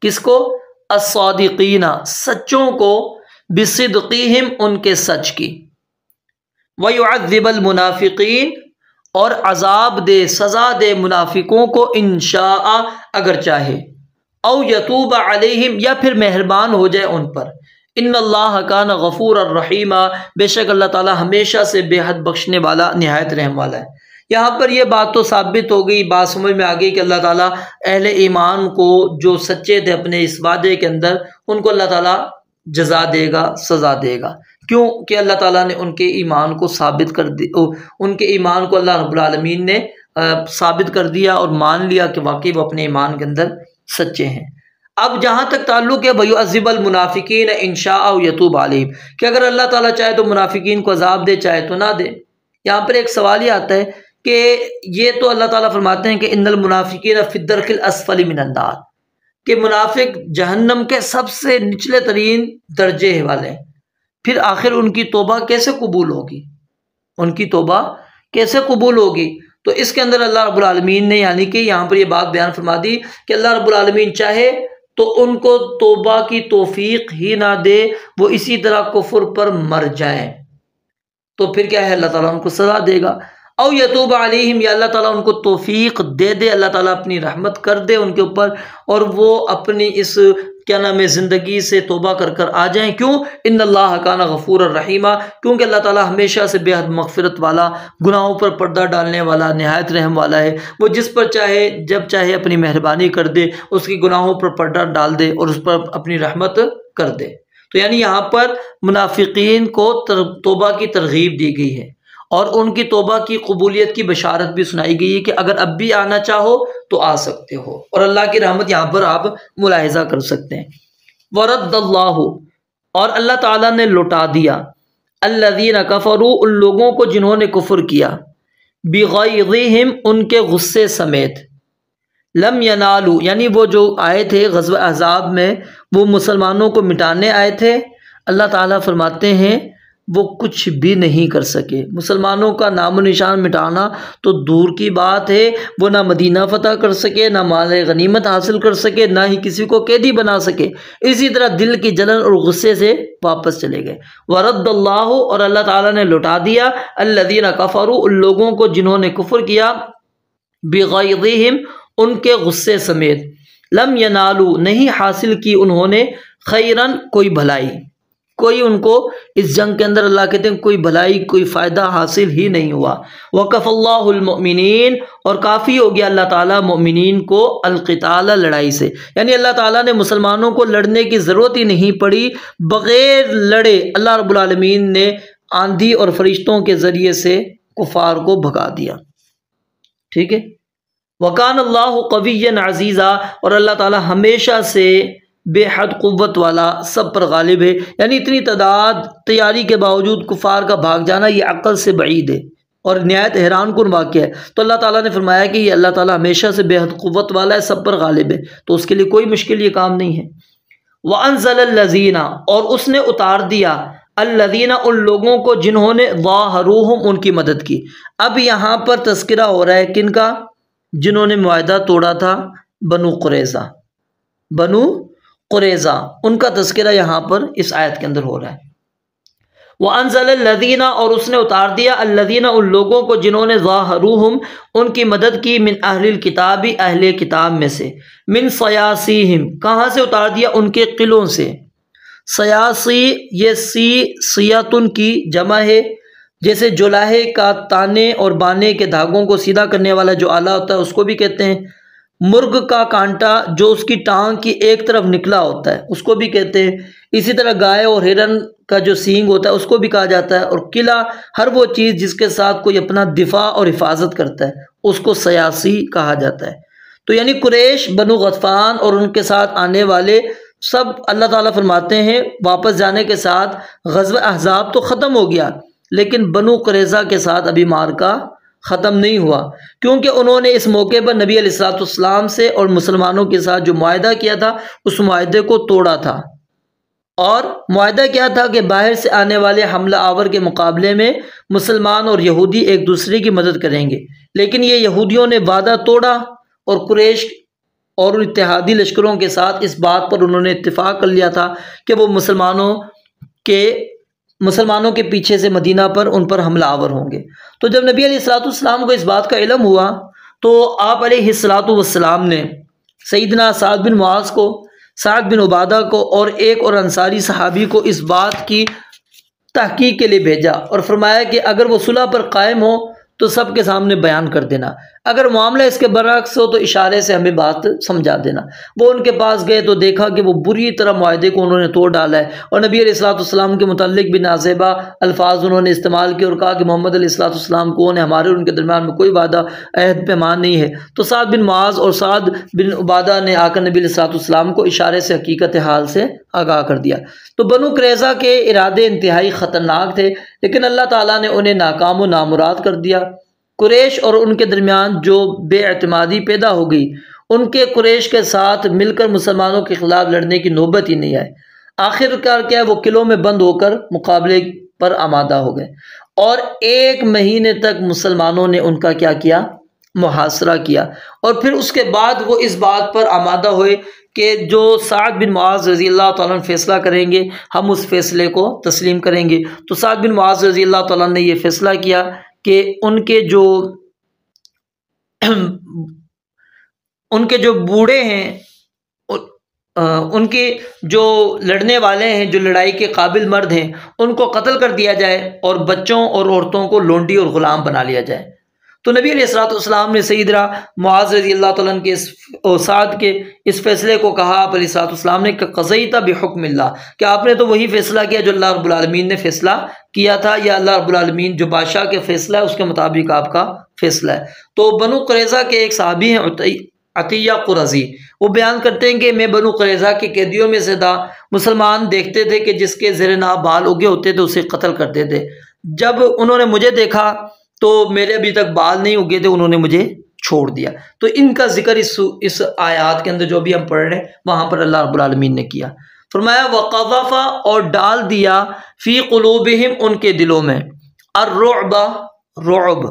کس کو؟ الصادقین، سچوں کو، بصدقہم، ان کے سچ کی، وَيُعَذِّبَ الْمُنَافِقِينَ، اور عذاب دے، سزا دے منافقوں کو، انشاء، اگر چاہے، او یتوب علیہم، یا پھر مہربان ہو جائے ان پر۔ ان اللہ کان غفور الرحیم، بے شک اللہ تعالیٰ ہمیشہ سے بے حد بخشنے والا، نہایت رحم والا ہے۔ یہاں پر یہ بات تو ثابت ہو گئی، بات سمجھ میں آ گئی کہ اللہ تعالیٰ اہل ایمان کو جو سچے تھے اپنے اس وعدے کے اندر، ان کو اللہ تعالیٰ جزا دے گا، سزا دے گا، کیوں کہ اللہ تعالیٰ نے ان کے ایمان کو ثابت کر دی، ان کے ایمان کو اللہ رب العالمین نے ثابت کر دیا اور مان لیا کہ واقعی وہ اپنے ایمان کے اندر سچے ہیں۔ اب جہاں تک تعلق ہے وَيُعَذِّبَ الْمُنَافِقِينَ إِن شَاءَ أَوْ يَتُوبَ عَلَيْهِمْ، کہ اگر اللہ تعالیٰ چاہے تو منافقین کو عذاب دے، چاہے تو نہ دے۔ یہاں پر ایک سوال یہ آتا ہے کہ یہ تو اللہ تعالیٰ فرماتے ہیں کہ ان المنافقین فی الدرک الاسفل من النار، کہ منافق جہنم کے سب سے نچلے ترین درجے والے ہیں، پھر آخر ان کی توبہ کیسے قبول ہوگی؟ ان کی توبہ کیسے قبول ہوگی؟ تو اس کے اندر اللہ رب العالمین نے یعنی کہ یہاں پر یہ بات بیان فرما دی کہ اللہ رب العالمین چاہے تو ان کو توبہ کی توفیق ہی نہ دے، وہ اسی طرح کفر پر مر جائیں، تو پھر کیا ہے، اللہ تعالیٰ ان کو سزا دے گا۔ او یتوب علیہم، یا اللہ تعالیٰ ان کو توفیق دے دے، اللہ تعالیٰ اپنی رحمت کر دے ان کے اوپر، اور وہ اپنی اس کیا نام ہے زندگی سے توبہ کر کر آ جائیں۔ کیوں؟ ان اللہ کان غفور الرحیم، کیونکہ اللہ تعالیٰ ہمیشہ سے بے حد مغفرت والا، گناہوں پر پردہ ڈالنے والا، نہایت رحم والا ہے۔ وہ جس پر چاہے جب چاہے اپنی مہربانی کر دے، اس کی گناہوں پر پردہ ڈال دے اور اس پر اپنی رحمت کر دے۔ تو یعنی یہاں پر منافقین کو توبہ کی ترغیب دی گئی ہے، اور ان کی توبہ کی قبولیت کی بشارت بھی سنائی گئی ہے کہ اگر اب بھی آنا چاہو تو آ سکتے ہو، اور اللہ کی رحمت یہاں پر آپ ملاحظہ کر سکتے ہیں۔ وَرَدَّ اللَّهُ، اور اللہ تعالیٰ نے لوٹا دیا، الَّذِينَ كَفَرُوا، ان لوگوں کو جنہوں نے کفر کیا، بِغَيْظِهِمْ، ان کے غصے سمیت، لم ینالو، یعنی وہ جو آئے تھے غزوہ احزاب میں، وہ مسلمانوں کو مٹانے آئے تھے، اللہ تعالیٰ فرماتے ہیں وہ کچھ بھی نہیں کر سکے۔ مسلمانوں کا نام و نشان مٹانا تو دور کی بات ہے، وہ نہ مدینہ فتح کر سکے، نہ مال غنیمت حاصل کر سکے، نہ ہی کسی کو قیدی بنا سکے، اسی طرح دل کی جلن اور غصے سے واپس چلے گئے۔ وَرَدَّ اللَّهُ، اور اللہ تعالیٰ نے لوٹا دیا، الَّذِينَ كَفَرُوا، ان لوگوں کو جنہوں نے کفر کیا، بِغَيْظِهِمْ، ان کے غصے سمیت، لم ینالو، نہیں حاصل کی انہوں نے، خیرن، کوئی بھلائی، کوئی ان کو اس جنگ کے اندر اللہ کہتے ہیں کوئی بھلائی کوئی فائدہ حاصل ہی نہیں ہوا۔ وَكَفَى اللَّهُ الْمُؤْمِنِينَ، اور کافی ہو گیا اللہ تعالیٰ مومنین کو القتال لڑائی سے، یعنی اللہ تعالیٰ نے مسلمانوں کو لڑنے کی ضرورت ہی نہیں پڑی، بغیر لڑے اللہ رب العالمین نے آندھی اور فرشتوں کے ذریعے سے کفار کو بھگا دیا۔ ٹھیک ہے، وَكَانَ اللَّهُ قَوِيًّا عَزِيزًا، اور اللہ تعالیٰ ہمیشہ سے بے حد قوت والا، سب پر غالب ہے۔ یعنی اتنی تعداد تیاری کے باوجود کفار کا بھاگ جانا یہ عقل سے بعید ہے اور نہایت حیران کن واقعہ ہے۔ تو اللہ تعالیٰ نے فرمایا کہ یہ اللہ تعالیٰ ہمیشہ سے بے حد قوت والا ہے، سب پر غالب ہے، تو اس کے لیے کوئی مشکل یہ کام نہیں ہے۔ وَأَنزَلَ الَّذِينَ، اور اس نے اتار دیا، الذین ان لوگوں کو جنہوں نے ظاہروہم ان کی مدد کی۔ اب یہاں پر تذکرہ ہو رہا ہے کن کا؟ جنہوں نے معاہدہ توڑا تھا، بنو قریظہ، بنو قریظہ، ان کا تذکرہ یہاں پر اس آیت کے اندر ہو رہا ہے۔ وَأَنزَلَ الَّذِينَ، اور اس نے اتار دیا، الَّذِينَ ان لوگوں کو جنہوں نے ظاہروہم ان کی مدد کی، من اہل الکتاب اہل کتاب میں سے، من صیاصیہم، کہاں سے اتار دیا؟ ان کے قلعوں سے۔ صیاصی یہ سیاتن کی جمع ہے، جیسے جولاہے کا تانے اور بانے کے دھاگوں کو سیدھا کرنے والا جو آلہ ہوتا ہے اس کو بھی کہتے ہیں۔ مرغ کا کانٹا جو اس کی ٹانگ کی ایک طرف نکلا ہوتا ہے اس کو بھی کہتے ہیں۔ اسی طرح گائے اور ہرن کا جو سینگ ہوتا ہے اس کو بھی کہا جاتا ہے۔ اور قلعہ ہر وہ چیز جس کے ساتھ کوئی اپنا دفاع اور حفاظت کرتا ہے اس کو سیاسی کہا جاتا ہے۔ تو یعنی قریش، بنو غطفان اور ان کے ساتھ آنے والے سب، اللہ تعالیٰ فرماتے ہیں واپس جانے کے ساتھ غزوہ احزاب تو ختم ہو گیا، لیکن بنو قریظہ کے ساتھ ابھی معرکہ ختم نہیں ہوا، کیونکہ انہوں نے اس موقع پر نبی علیہ الصلوۃ والسلام سے اور مسلمانوں کے ساتھ جو معاہدہ کیا تھا اس معاہدے کو توڑا تھا۔ اور معاہدہ کیا تھا کہ باہر سے آنے والے حملہ آور کے مقابلے میں مسلمان اور یہودی ایک دوسرے کی مدد کریں گے، لیکن یہ یہودیوں نے وعدہ توڑا اور قریش اور ان اتحادی لشکروں کے ساتھ اس بات پر انہوں نے اتفاق کر لیا تھا کہ وہ مسلمانوں کے پیچھے سے مدینہ پر ان پر حملہ آور ہوں گے۔ تو جب نبی علیہ الصلوۃ والسلام کو اس بات کا علم ہوا تو آپ علیہ الصلوۃ والسلام نے سیدنا سعد بن معاذ کو، سعد بن عبادہ کو اور ایک اور انصاری صحابی کو اس بات کی تحقیق کے لیے بھیجا اور فرمایا کہ اگر وہ صلح پر قائم ہو تو سب کے سامنے بیان کر دینا، اگر معاملہ اس کے برعکس ہو تو اشارے سے ہمیں بات سمجھا دینا۔ وہ ان کے پاس گئے تو دیکھا کہ وہ بری طرح معاہدے کو انہوں نے توڑ ڈالا ہے، اور نبی علیہ الصلوۃ والسلام کے متعلق بھی نازیبا الفاظ انہوں نے استعمال کیے اور کہا کہ محمد علیہ الصلوۃ والسلام کون ہے، ہمارے اور ان کے درمیان میں کوئی وعدہ عہد پیمان نہیں ہے۔ تو سعد بن معاذ اور سعد بن عبادہ نے آ کر نبی علیہ الصلوۃ والسلام کو اشارے سے حقیقت حال سے آگاہ کر دیا۔ تو بنو قریظہ کے ارادے انتہائی خطرناک تھے، لیکن اللہ تعالیٰ نے انہیں ناکام و نامراد کر دیا۔ قریش اور ان کے درمیان جو بے اعتمادی پیدا ہو گئی، ان کے قریش کے ساتھ مل کر مسلمانوں کے خلاف لڑنے کی نوبت ہی نہیں آئی۔ آخر کار کیا ہے، وہ قلعوں میں بند ہو کر مقابلے پر آمادہ ہو گئے، اور 1 مہینے تک مسلمانوں نے ان کا کیا کیا؟ محاصرہ کیا۔ اور پھر اس کے بعد وہ اس بات پر آمادہ ہوئے کہ جو سعد بن معاذ رضی اللہ تعالیٰ عنہ فیصلہ کریں گے ہم اس فیصلے کو تسلیم کریں گے۔ تو سعد بن معاذ رضی اللہ تعالیٰ عنہ نے یہ فیصلہ کیا کہ ان کے جو بوڑھے ہیں، ان کے جو لڑنے والے ہیں، جو لڑائی کے قابل مرد ہیں، ان کو قتل کر دیا جائے اور بچوں اور عورتوں کو لونڈی اور غلام بنا لیا جائے۔ تو نبی علیہ الصلوۃ والسلام نے سیدنا معاذ رضی اللہ تعالیٰ عنہ کے سعد کے اس فیصلے کو کہا، آپ علیہ الصلوۃ والسلام نے کہ قضیت بحکم اللہ، کہ آپ نے تو وہی فیصلہ کیا جو اللہ رب العالمین نے فیصلہ کیا تھا، یا اللہ رب العالمین جو بادشاہ کے فیصلہ ہے اس کے مطابق آپ کا فیصلہ ہے۔ تو بنو قریظہ کے ایک صحابی ہیں عطیہ قرظی، وہ بیان کرتے ہیں کہ میں بنو قریظہ کے قیدیوں میں سے تھا۔ مسلمان دیکھتے تھے کہ جس کے زیر ناب بال اگے ہوتے تھے اسے قتل کرتے تھے۔ جب انہوں نے مجھے دیکھا تو میرے ابھی تک بال نہیں اگے تھے، انہوں نے مجھے چھوڑ دیا۔ تو ان کا ذکر اس آیات کے اندر جو بھی ہم پڑھ رہے ہیں وہاں پر اللہ رب العالمین نے کیا۔ فرمایا وقذف، اور ڈال دیا، فی قلوبہم ان کے دلوں میں، الرعب، رعب،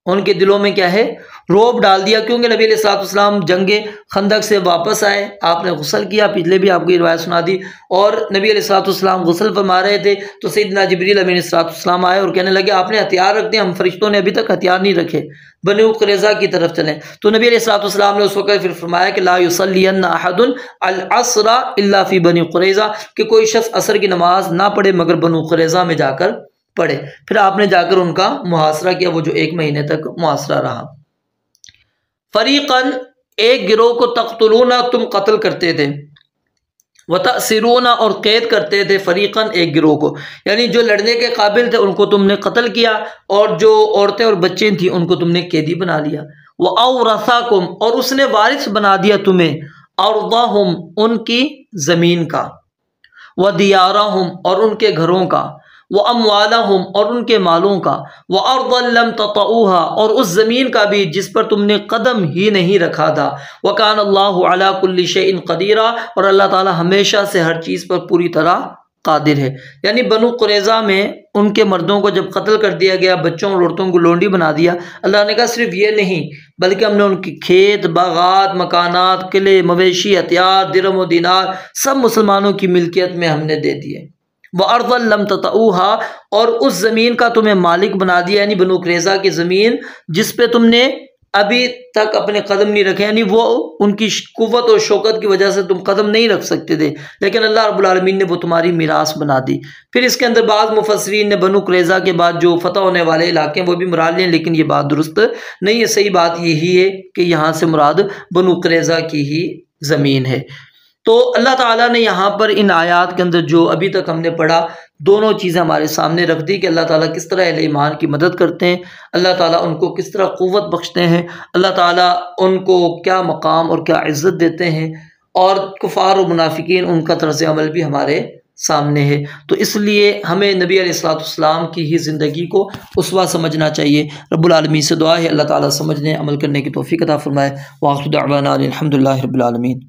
ان کے دلوں میں کیا ہے؟ روب ڈال دیا، کیونکہ نبی علیہ الصلوۃ والسلام جنگ خندق سے واپس آئے، آپ نے غسل کیا، پچھلے بھی آپ کو یہ روایت سنا دی، اور نبی علیہ الصلوۃ والسلام غسل فرما رہے تھے تو سیدنا جبریل علیہ السلام آئے اور کہنے لگے آپ نے ہتھیار رکھ دیا، ہم فرشتوں نے ابھی تک ہتھیار نہیں رکھے، بنو قریظہ کی طرف چلیں۔ تو نبی علیہ الصلوۃ والسلام نے اس وقت پھر فرمایا کہ لا یصلین احد العصر الا فی بنی قریظہ، کہ کوئی شخص عصر کی نماز نہ پڑھے مگر بنو قریظہ میں جا کر پڑھے۔ پھر آپ نے جا کر ان کا محاصرہ کیا، وہ جو 1 مہینے تک محاصرہ رہا۔ فریقاً ایک گروہ کو تقتلون تم قتل کرتے تھے، وتأسرون اور قید کرتے تھے، فریقاً ایک گروہ کو، یعنی جو لڑنے کے قابل تھے ان کو تم نے قتل کیا، اور جو عورتیں اور بچے تھیں ان کو تم نے قیدی بنا لیا۔ وَأَوْرَثَكُمْ اور اس نے وارث بنا دیا تمہیں، أَرْضَهُمْ ان کی زمین کا، وَدِيَارَهُمْ اور ان کے گھروں کا، وَأَمْوَالَهُمْ اور ان کے مالوں کا، وَأَرْضًا لَمْ تَطَئُوهَا اور اس زمین کا بھی جس پر تم نے قدم ہی نہیں رکھا تھا، وَكَانَ اللَّهُ عَلَى كُلِّ شَيْءٍ قَدِيرًا اور اللہ تعالی ہمیشہ سے ہر چیز پر پوری طرح قادر ہے۔ یعنی بنو قریظہ میں ان کے مردوں کو جب قتل کر دیا گیا، بچوں اور عورتوں کو لونڈی بنا دیا، اللہ نے کہا صرف یہ نہیں بلکہ ہم نے ان کی کھیت، باغات، مکانات، قلعے، مویشی، ہتھیار، درہم و دینار سب مسلمانوں کی ملکیت میں ہم نے دے دیے۔ وَأَرْضًا لَمْ تَطَئُوهَا اور اس زمین کا تمہیں مالک بنا دیا، یعنی بنو قریظہ کی زمین جس پہ تم نے ابھی تک اپنے قدم نہیں رکھے، یعنی وہ ان کی قوت اور شوکت کی وجہ سے تم قدم نہیں رکھ سکتے تھے، لیکن اللہ رب العالمین نے وہ تمہاری میراث بنا دی۔ پھر اس کے اندر بعض مفسرین نے بنو قریظہ کے بعد جو فتح ہونے والے علاقے ہیں وہ بھی مراد لیں، لیکن یہ بات درست نہیں ہے، صحیح بات یہی ہے کہ یہاں سے مراد بنو قریظہ کی ہی زمین ہے۔ تو اللہ تعالیٰ نے یہاں پر ان آیات کے اندر جو ابھی تک ہم نے پڑھا، دونوں چیزیں ہمارے سامنے رکھ دی کہ اللہ تعالیٰ کس طرح اہل ایمان کی مدد کرتے ہیں، اللہ تعالیٰ ان کو کس طرح قوت بخشتے ہیں، اللہ تعالیٰ ان کو کیا مقام اور کیا عزت دیتے ہیں، اور کفار و منافقین ان کا طرز عمل بھی ہمارے سامنے ہے۔ تو اس لیے ہمیں نبی علیہ الصلوۃ والسلام کی ہی زندگی کو اسوہ سمجھنا چاہیے۔ رب العالمین سے دعا ہے اللہ تعالیٰ سمجھنے عمل کرنے کی توفیق عطا فرمائے۔ وآخر دعوانا الحمد للہ رب العالمین۔